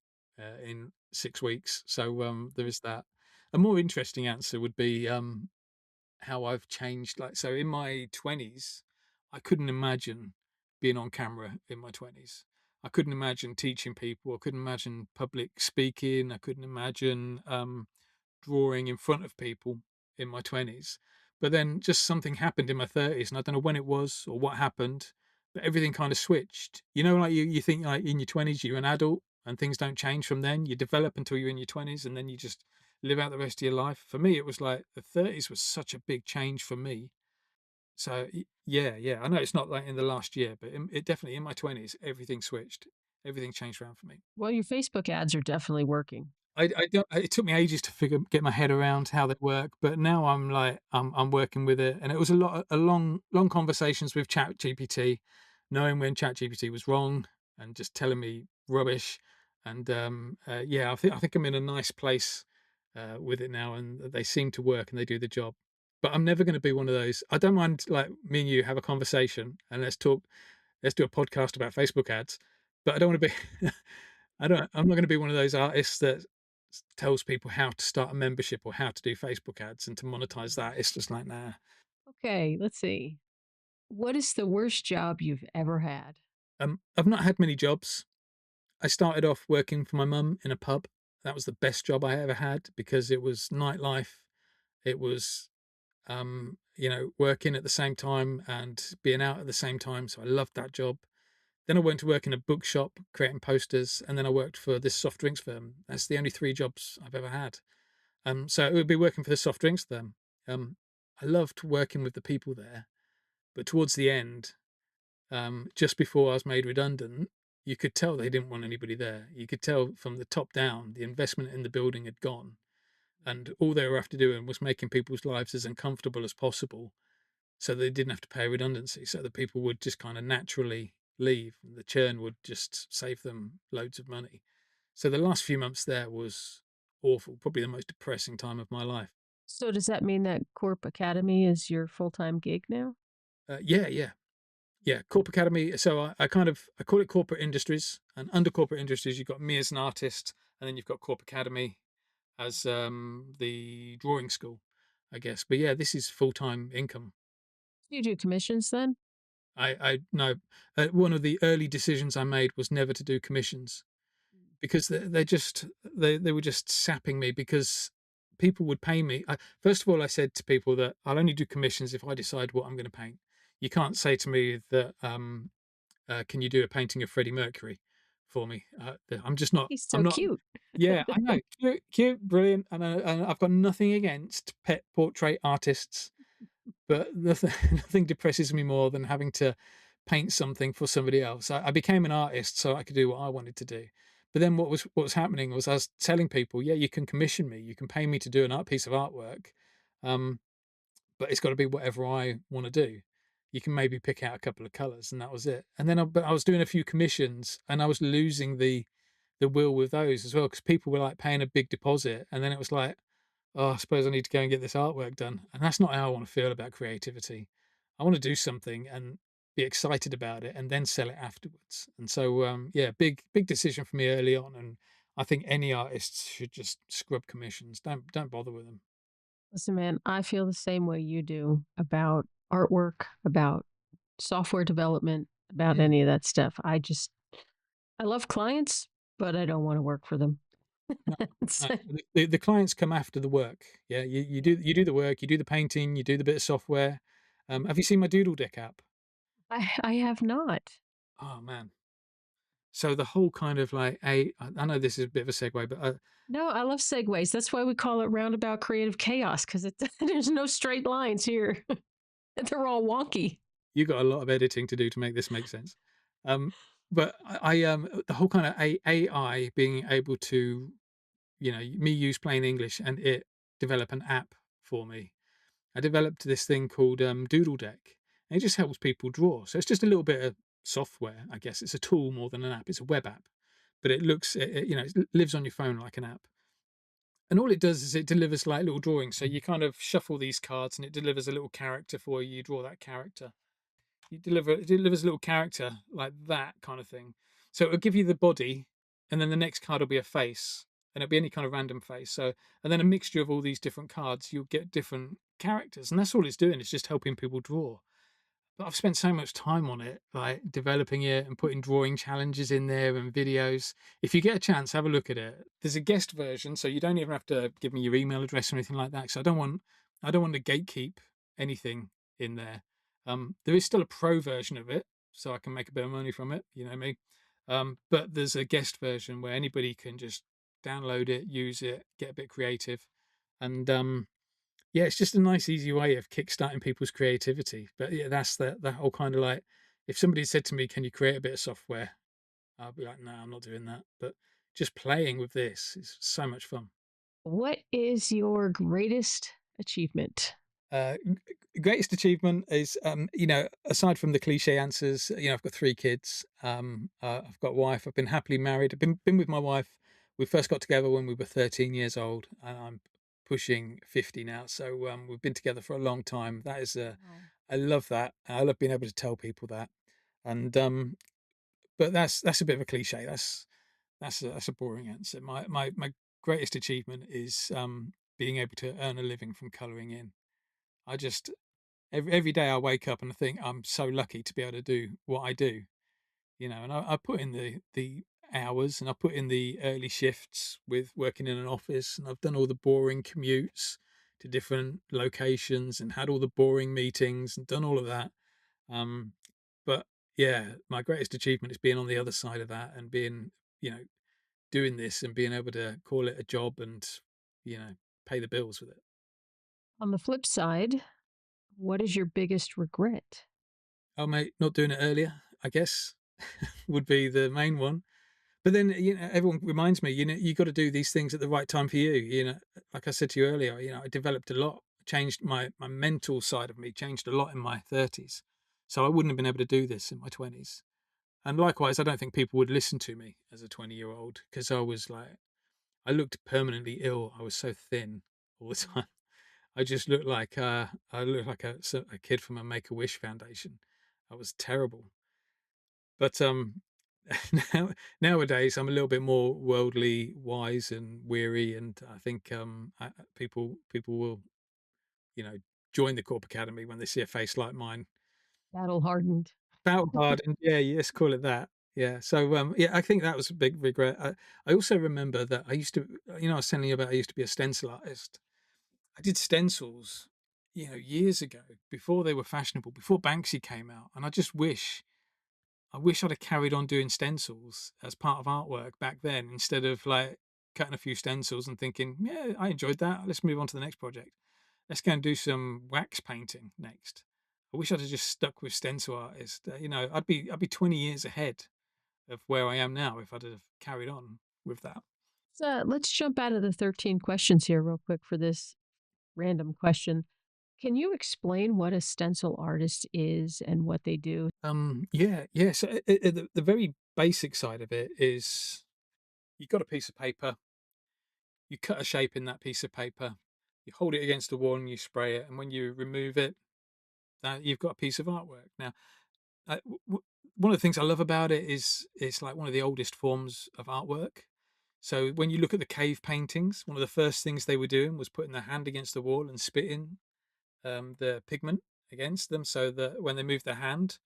Speaker 4: in 6 weeks. So there is that. A more interesting answer would be how I've changed. Like, so in my 20s, I couldn't imagine being on camera in my 20s. I couldn't imagine teaching people. I couldn't imagine public speaking. I couldn't imagine drawing in front of people in my 20s. But then just something happened in my 30s, and I don't know when it was or what happened, but everything kind of switched. Like you think like in your 20s, you're an adult and things don't change from then. You develop until you're in your 20s, and then you just live out the rest of your life. For me, it was like the 30s was such a big change for me. So yeah, yeah, I know it's not like in the last year, but it definitely in my 20s, everything switched. Everything changed around for me.
Speaker 3: Well, your Facebook ads are definitely working.
Speaker 4: I don't. It took me ages to get my head around how they work, but now I'm like I'm working with it, and it was a long conversations with ChatGPT, knowing when ChatGPT was wrong and just telling me rubbish, and yeah, I think I'm in a nice place with it now, and they seem to work and they do the job. But I'm never going to be one of those. I don't mind like me and you have a conversation and let's talk. Let's do a podcast about Facebook ads, but I don't want to be. I'm not going to be one of those artists that tells people how to start a membership or how to do Facebook ads and to monetize that. It's just like, nah.
Speaker 3: Okay, let's see. What is the worst job you've ever had?
Speaker 4: I've not had many jobs. I started off working for my mum in a pub. That was the best job I ever had because it was nightlife. It was, working at the same time and being out at the same time. So I loved that job. Then I went to work in a bookshop creating posters, and then I worked for this soft drinks firm. That's the only three jobs I've ever had. So it would be working for the soft drinks firm. Um, I loved working with the people there, but towards the end, just before I was made redundant, you could tell they didn't want anybody there. You could tell from the top down, the investment in the building had gone, and all they were after doing was making people's lives as uncomfortable as possible, so they didn't have to pay redundancy. So the people would just kind of naturally leave, and the churn would just save them loads of money. So the last few months there was awful, probably the most depressing time of my life.
Speaker 3: So does that mean that Korp Academy is your full-time gig now?
Speaker 4: Yeah, yeah, yeah. Corp Academy. So I call it corporate industries, and under corporate industries, you've got me as an artist, and then you've got Corp Academy as the drawing school, I guess. But yeah, this is full time income.
Speaker 3: Do you do commissions then?
Speaker 4: I know one of the early decisions I made was never to do commissions because they were just sapping me because people would pay me. First of all, I said to people that I'll only do commissions if I decide what I'm going to paint. You can't say to me that can you do a painting of Freddie Mercury for me? I'm just not.
Speaker 3: He's
Speaker 4: I'm
Speaker 3: so
Speaker 4: not.
Speaker 3: cute.
Speaker 4: Yeah, I know, cute, cute, brilliant, and I've got nothing against pet portrait artists, but nothing depresses me more than having to paint something for somebody else. I became an artist so I could do what I wanted to do. But then what was happening was I was telling people, yeah, you can commission me, you can pay me to do an art piece of artwork, um, but it's got to be whatever I want to do. You can maybe pick out a couple of colors, and that was it. And then, but I was doing a few commissions, and I was losing the will with those as well because people were like paying a big deposit, and then it was like, oh, I suppose I need to go and get this artwork done. And that's not how I want to feel about creativity. I want to do something and be excited about it and then sell it afterwards. And so, yeah, big decision for me early on. And I think any artists should just scrub commissions. Don't bother with them.
Speaker 3: Listen, man, I feel the same way you do about artwork, about software development, about
Speaker 4: Mm,
Speaker 3: any of that stuff. I love clients, but I don't want to work for them.
Speaker 4: no,
Speaker 3: It's-
Speaker 4: no. The clients come after the work. Yeah, you do the work, you do the painting, you do the bit of software. Have you seen my Doodle Deck app?
Speaker 3: I have not.
Speaker 4: Oh man. So the whole kind of like I know this is a bit of a segue, but
Speaker 3: No, I love segues. That's why we call it roundabout creative chaos because there's no straight lines here. They're all wonky.
Speaker 4: you got a lot of editing to do to make this make sense. Um, but the whole kind of AI being able to, me use plain English and it develop an app for me. I developed this thing called Doodle Deck, and it just helps people draw. So it's just a little bit of software, I guess. It's a tool more than an app. It's a web app, but it looks, it lives on your phone like an app. And all it does is it delivers like little drawings. So you kind of shuffle these cards, and it delivers a little character for you. You draw that character. It delivers a little character like that kind of thing. So it'll give you the body, and then the next card will be a face, and it'll be any kind of random face. So, and then a mixture of all these different cards, you'll get different characters, and that's all it's doing. It's just helping people draw. But I've spent so much time on it, like developing it and putting drawing challenges in there and videos. If you get a chance, have a look at it. There's a guest version, so you don't even have to give me your email address or anything like that. So I don't want to gatekeep anything in there. There is still a pro version of it, so I can make a bit of money from it. You know me. But there's a guest version where anybody can just download it, use it, get a bit creative, and yeah, it's just a nice, easy way of kickstarting people's creativity. But yeah, that's that whole kind of like, if somebody said to me, "Can you create a bit of software?" I'll be like, "No, I'm not doing that." But just playing with this is so much fun.
Speaker 3: What is your greatest achievement?
Speaker 4: Greatest achievement is, aside from the cliche answers, I've got 3 kids. I've got a wife. I've been happily married. I've been with my wife. We first got together when we were 13 years old, and I'm pushing 50 now. So we've been together for a long time. That is,
Speaker 3: Wow.
Speaker 4: I love that. I love being able to tell people that. And but that's a bit of a cliche. That's a boring answer. My greatest achievement is being able to earn a living from colouring in. I just every day I wake up and I think I'm so lucky to be able to do what I do, and I put in the hours, and I put in the early shifts with working in an office, and I've done all the boring commutes to different locations and had all the boring meetings and done all of that. Um, but yeah, my greatest achievement is being on the other side of that and being, you know, doing this and being able to call it a job and, you know, pay the bills with it.
Speaker 3: On the flip side, what is your biggest regret?
Speaker 4: Oh, mate, not doing it earlier, I guess, would be the main one. But then, everyone reminds me, you got to do these things at the right time for you. Like I said to you earlier, I developed a lot, changed my mental side of me, changed a lot in my 30s. So I wouldn't have been able to do this in my 20s. And likewise, I don't think people would listen to me as a 20-year-old because I looked permanently ill. I was so thin all the time. I looked like a kid from a Make a Wish Foundation. I was terrible. But now nowadays I'm a little bit more worldly wise and weary, and I think people will, you know join the Corp Academy when they see a face like mine.
Speaker 3: Battle hardened.
Speaker 4: Battle hard, and yeah, yes, call it that. Yeah. So yeah, I think that was a big regret. I also remember that I used to, I was telling you about I used to be a stencil artist. I did stencils, years ago before they were fashionable, before Banksy came out, and I wish I'd have carried on doing stencils as part of artwork back then instead of like cutting a few stencils and thinking, yeah, I enjoyed that. Let's move on to the next project. Let's go and do some wax painting next. I wish I'd have just stuck with stencil artist. I'd be 20 years ahead of where I am now if I'd have carried on with that.
Speaker 3: So let's jump out of the 13 questions here, real quick, for this random question. Can you explain what a stencil artist is and what they do?
Speaker 4: Yeah, yeah. So the very basic side of it is you've got a piece of paper, you cut a shape in that piece of paper, you hold it against the wall and you spray it, and when you remove it, that you've got a piece of artwork. Now, one of the things I love about it is it's like one of the oldest forms of artwork. So when you look at the cave paintings, one of the first things they were doing was putting their hand against the wall and spitting the pigment against them, so that when they moved their hand,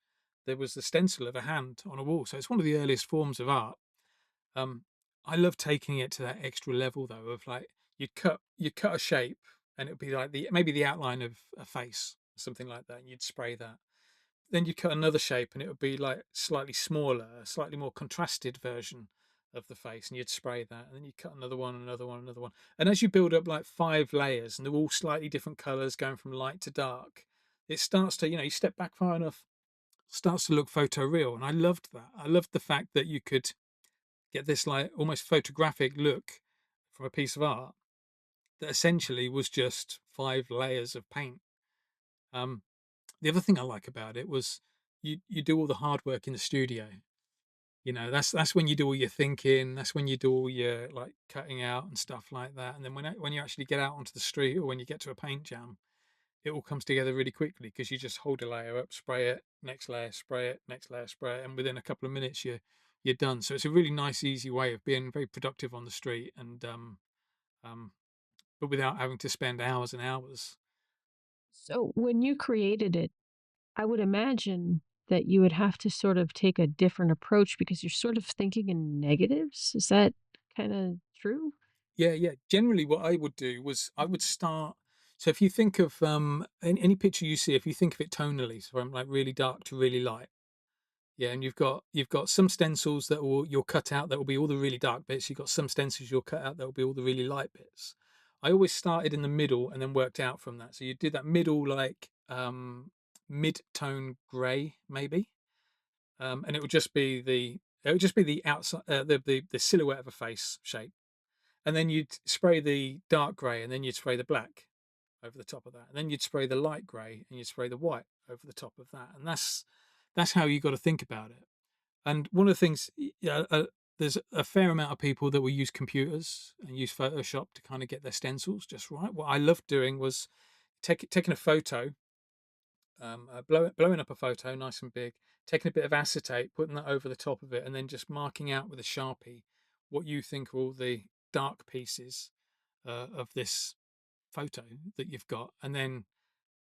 Speaker 4: there was the stencil of a hand on a wall. So it's one of the earliest forms of art. Um, I love taking it to that extra level though, of like you'd cut a shape, and it would be like maybe the outline of a face, something like that, and you'd spray that. Then you'd cut another shape, and it would be like slightly smaller, a slightly more contrasted version of the face, and you'd spray that. And then you cut another one, another one, another one. And as you build up like 5 layers, and they're all slightly different colors, going from light to dark, it starts to, you step back far enough, starts to look photoreal. And I loved that. I loved the fact that you could get this like almost photographic look from a piece of art that essentially was just 5 layers of paint. Um, the other thing I like about it was you do all the hard work in the studio. That's when you do all your thinking. That's when you do all your like cutting out and stuff like that. And then when you actually get out onto the street or when you get to a paint jam, it all comes together really quickly because you just hold a layer up, spray it, next layer, spray it, next layer, spray it, and within a couple of minutes you're done. So it's a really nice, easy way of being very productive on the street, and um, but without having to spend hours and hours.
Speaker 3: So when you created it, I would imagine that you would have to sort of take a different approach because you're sort of thinking in negatives. Is that kind of true?
Speaker 4: Yeah, yeah. Generally, what I would do was I would start. So if you think of any picture you see, if you think of it tonally, so from like really dark to really light. Yeah, and you've got some stencils that will you'll cut out that will be all the really dark bits. You've got some stencils you'll cut out that will be all the really light bits. I always started in the middle and then worked out from that. So you did that middle like mid-tone grey maybe, and it would just be the outside the silhouette of a face shape, and then you'd spray the dark grey and then you'd spray the black over the top of that, and then you'd spray the light grey and you'd spray the white over the top of that, and that's how you got to think about it. And one of the things, yeah, there's a fair amount of people that will use computers and use Photoshop to kind of get their stencils just right. What I loved doing was taking a photo, blowing up a photo nice and big, taking a bit of acetate, putting that over the top of it, and then just marking out with a Sharpie what you think are all the dark pieces of this photo that you've got, and then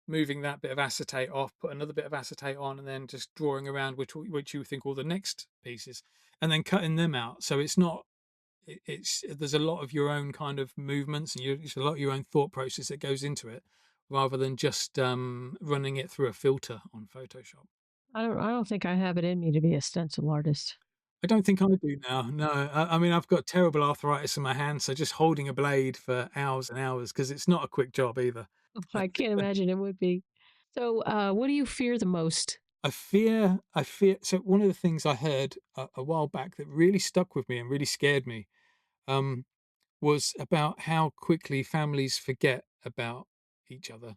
Speaker 4: moving that bit of acetate off, put another bit of acetate on, and then just drawing around which you think all the next pieces, and then cutting them out. So it's not it's there's a lot of your own kind of movements and it's a lot of your own thought process that goes into it, rather than just running it through a filter on Photoshop.
Speaker 3: I don't think I have it in me to be a stencil artist.
Speaker 4: I don't think I do now. No, I mean I've got terrible arthritis in my hands, so just holding a blade for hours and hours because it's not a quick job either.
Speaker 3: I can't imagine it would be. So, what do you fear the most?
Speaker 4: I fear. So one of the things I heard a while back that really stuck with me and really scared me, um, was about how quickly families forget about each other.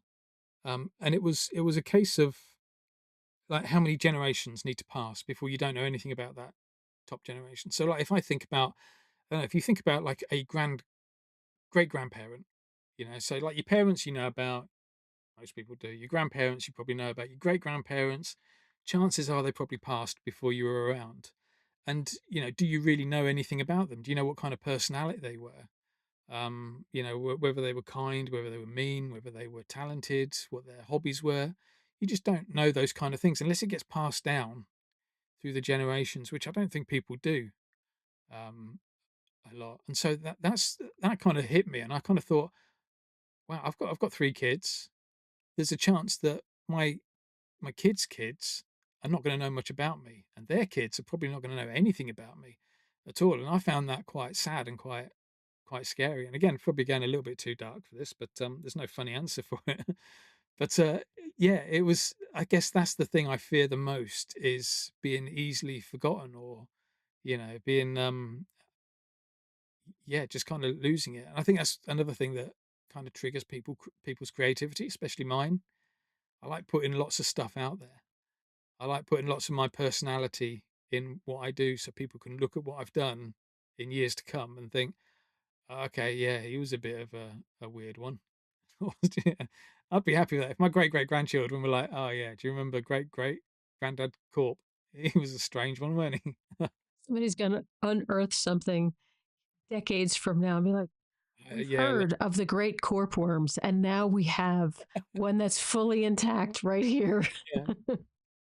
Speaker 4: And it was a case of like how many generations need to pass before you don't know anything about that top generation. So like if I think about, I don't know, if you think about like a great grandparent, so like your parents, about. Most people do. Your grandparents, you probably know about. Your great grandparents, chances are they probably passed before you were around. And, do you really know anything about them? Do you know what kind of personality they were? Whether they were kind, whether they were mean, whether they were talented, what their hobbies were. You just don't know those kind of things unless it gets passed down through the generations, which I don't think people do um, a lot. And so that kind of hit me, and I kind of thought, wow, I've got three kids. There's a chance that my kids are not going to know much about me, and their kids are probably not going to know anything about me at all. And I found that quite sad and quite scary. And again, probably going a little bit too dark for this, but there's no funny answer for it. But yeah, it was. I guess that's the thing I fear the most is being easily forgotten, or being yeah, just kind of losing it. And I think that's another thing that kind of triggers people's creativity, especially mine. I like putting lots of stuff out there. I like putting lots of my personality in what I do so people can look at what I've done in years to come and think, okay, yeah, he was a bit of a weird one. Yeah, I'd be happy with that. If my great great grandchildren were like, oh, yeah, do you remember great great granddad Corp? He was a strange one, wasn't he?
Speaker 3: Somebody's going to unearth something decades from now and be like, we've
Speaker 4: Yeah,
Speaker 3: heard of the great corp worms, and now we have one that's fully intact right here.
Speaker 4: yeah,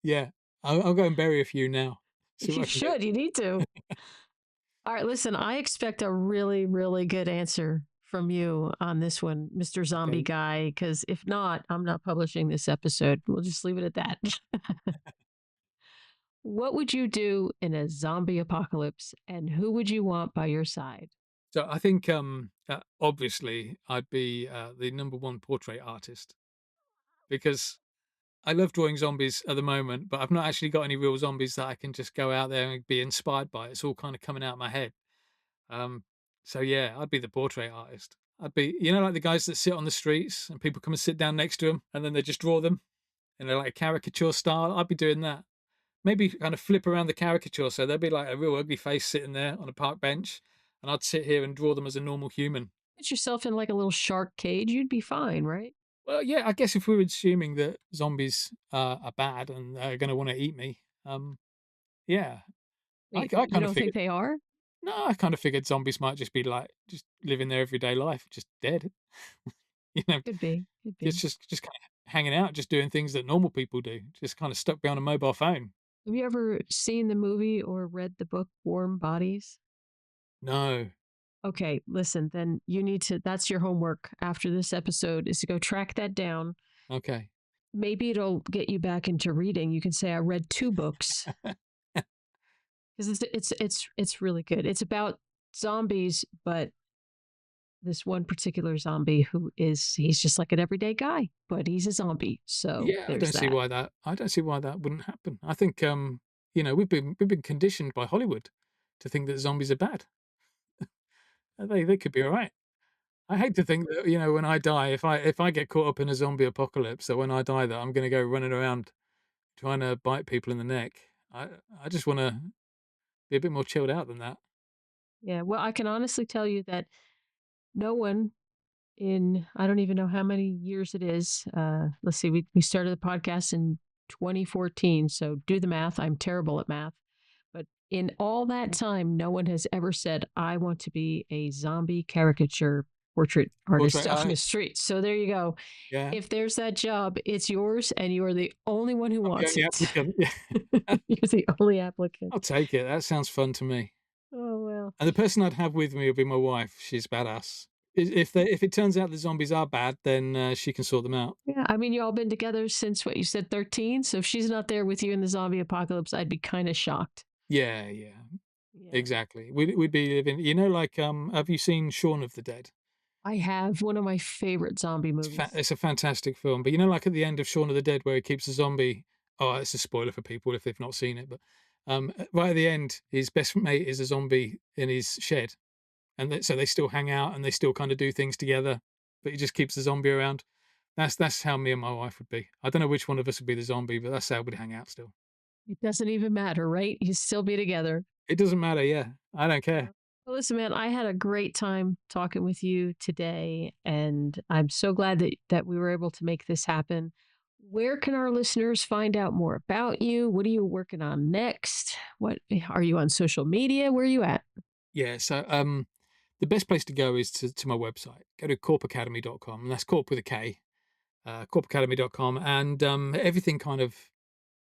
Speaker 4: yeah. I'll go and bury a few now. See what
Speaker 3: You
Speaker 4: I can get.
Speaker 3: should. You need to. All right, listen, I expect a really, really good answer from you on this one, Mr. Zombie
Speaker 4: Okay.
Speaker 3: Guy, because if not, I'm not publishing this episode. We'll just leave it at that. What would you do in a zombie apocalypse, and who would you want by your side?
Speaker 4: So I think obviously I'd be the number one portrait artist because I love drawing zombies at the moment, but I've not actually got any real zombies that I can just go out there and be inspired by. It's all kind of coming out of my head. Um, so yeah, I'd be the portrait artist. I'd be, like the guys that sit on the streets and people come and sit down next to them and then they just draw them in a like caricature style. I'd be doing that. maybe kind of flip around the caricature. So there'd be like a real ugly face sitting there on a park bench, and I'd sit here and draw them as a normal human.
Speaker 3: Put yourself in like a little shark cage, you'd be fine, right?
Speaker 4: Well, yeah, I guess if we were assuming that zombies are bad and are going to want to eat me, yeah,
Speaker 3: Wait,
Speaker 4: I
Speaker 3: you
Speaker 4: kind of
Speaker 3: don't think
Speaker 4: figured.
Speaker 3: they are?
Speaker 4: No, I kind of figured zombies might just be like just living their everyday life, just dead. you know,
Speaker 3: Could be, could
Speaker 4: just
Speaker 3: be.
Speaker 4: just just kind of hanging out, just doing things that normal people do, just kind of stuck behind a mobile phone.
Speaker 3: Have you ever seen the movie or read the book Warm Bodies?
Speaker 4: No,
Speaker 3: Okay, listen, then you need to, that's your homework after this episode is to go track that down.
Speaker 4: okay.
Speaker 3: Maybe it'll get you back into reading. You can say I read 2 books because it's really good. It's about zombies, but this one particular zombie he's just like an everyday guy, but he's a zombie. So
Speaker 4: Yeah,
Speaker 3: there's that.
Speaker 4: I don't see why that wouldn't happen. I think we've been conditioned by Hollywood to think that zombies are bad. They could be all right. I hate to think that, when I die, if I get caught up in a zombie apocalypse, that when I die that I'm gonna go running around trying to bite people in the neck. I I just wanna be a bit more chilled out than that.
Speaker 3: Yeah. Well, I can honestly tell you that no one in, I don't even know how many years it is. Let's see, we started the podcast in 2014. So do the math. I'm terrible at math. But in all that time, no one has ever said, I want to be a zombie caricature portrait artist
Speaker 4: Portrait
Speaker 3: on the
Speaker 4: art,
Speaker 3: street. So there you go.
Speaker 4: yeah.
Speaker 3: If there's that job, it's yours, and you are the only one who
Speaker 4: I'm the
Speaker 3: wants
Speaker 4: only
Speaker 3: it.
Speaker 4: applicant, yeah.
Speaker 3: You're the only applicant.
Speaker 4: I'll take it, that sounds fun to me.
Speaker 3: Oh, well.
Speaker 4: And the person I'd have with me would be my wife, she's badass. I if it turns out the zombies are bad, then, she can sort them out.
Speaker 3: Yeah. I mean, you all been together since what you said, 13. So if she's not there with you in the zombie apocalypse, I'd be kind of shocked.
Speaker 4: Yeah, yeah,
Speaker 3: Yeah.
Speaker 4: exactly. We'd be living, like, have you seen Shaun of the Dead?
Speaker 3: I have one of my favorite zombie
Speaker 4: It's
Speaker 3: movies.
Speaker 4: it's a fantastic film, but, like, at the end of Shaun of the Dead where he keeps a zombie. Oh, it's a spoiler for people if they've not seen it, but, right at the end, his best mate is a zombie in his shed, and so they still hang out and they still kinda do things together, but he just keeps the zombie around. That's how me and my wife would be. I don't know which one of us would be the zombie, but that's how we'd hang out still.
Speaker 3: It doesn't even matter, right? You still be together.
Speaker 4: It doesn't matter, yeah. I don't
Speaker 3: Yeah.
Speaker 4: care.
Speaker 3: Well, listen, man, I had a great time talking with you today, and I'm so glad that we were able to make this happen. Where can our listeners find out more about you? What are you working on next? What are you on social media? Where are you at?
Speaker 4: Yeah, so, the best place to go is to my website. Go to korpacademy.com, and that's Corp with a K, korpacademy.com, and, everything kind of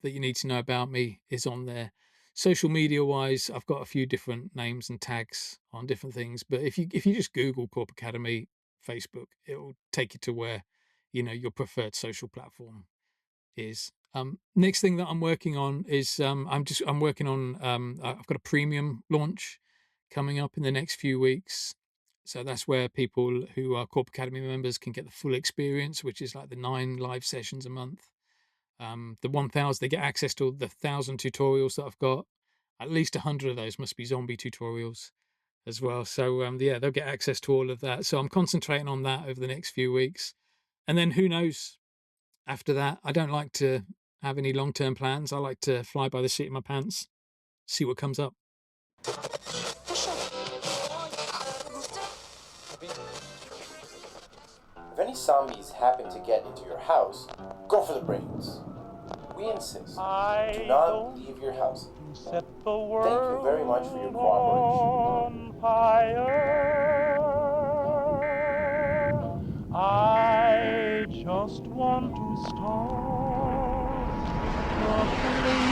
Speaker 4: that you need to know about me is on there. Social media wise, I've got a few different names and tags on different things, but if you just Google Corp Academy Facebook, it will take you to where your preferred social platform is. Next thing that I'm working on is I'm working on I've got a premium launch coming up in the next few weeks. So that's where people who are Corp Academy members can get the full experience, which is like the 9 live sessions a month. The 1,000, they get access to the 1,000 tutorials that I've got. At least 100 of those must be zombie tutorials as well. So yeah, they'll get access to all of that. So I'm concentrating on that over the next few weeks, and then who knows after that. I don't like to have any long-term plans. I like to fly by the seat of my pants, see what comes up.
Speaker 5: If any zombies happen to get into your house, go for the brains. We insist. Do not leave your house. Thank you very much for your cooperation.
Speaker 6: I just want to start a flame.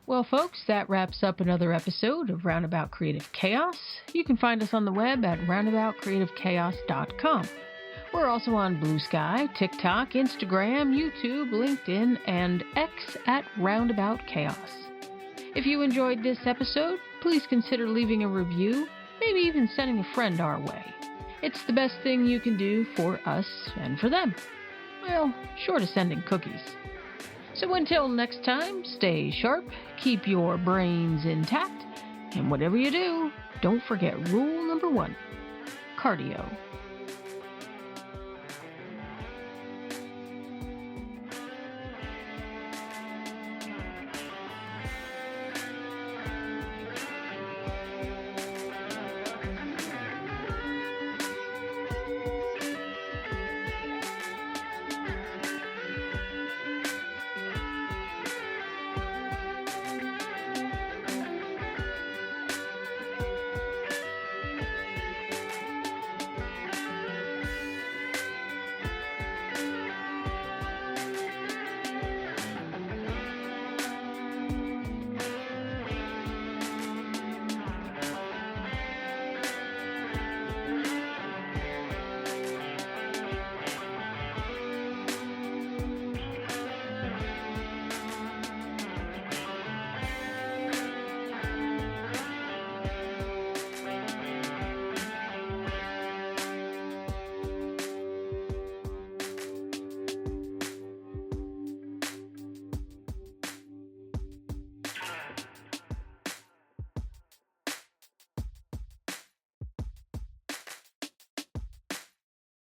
Speaker 3: Well, folks, that wraps up another episode of Roundabout Creative Chaos. You can find us on the web at roundaboutcreativechaos.com. We're also on Blue Sky, TikTok, Instagram, YouTube, LinkedIn, and X at Roundabout Chaos. If you enjoyed this episode, please consider leaving a review, maybe even sending a friend our way. It's the best thing you can do for us and for them. Well, short of sending cookies. So until next time, stay sharp, keep your brains intact, and whatever you do, don't forget rule number 1, cardio.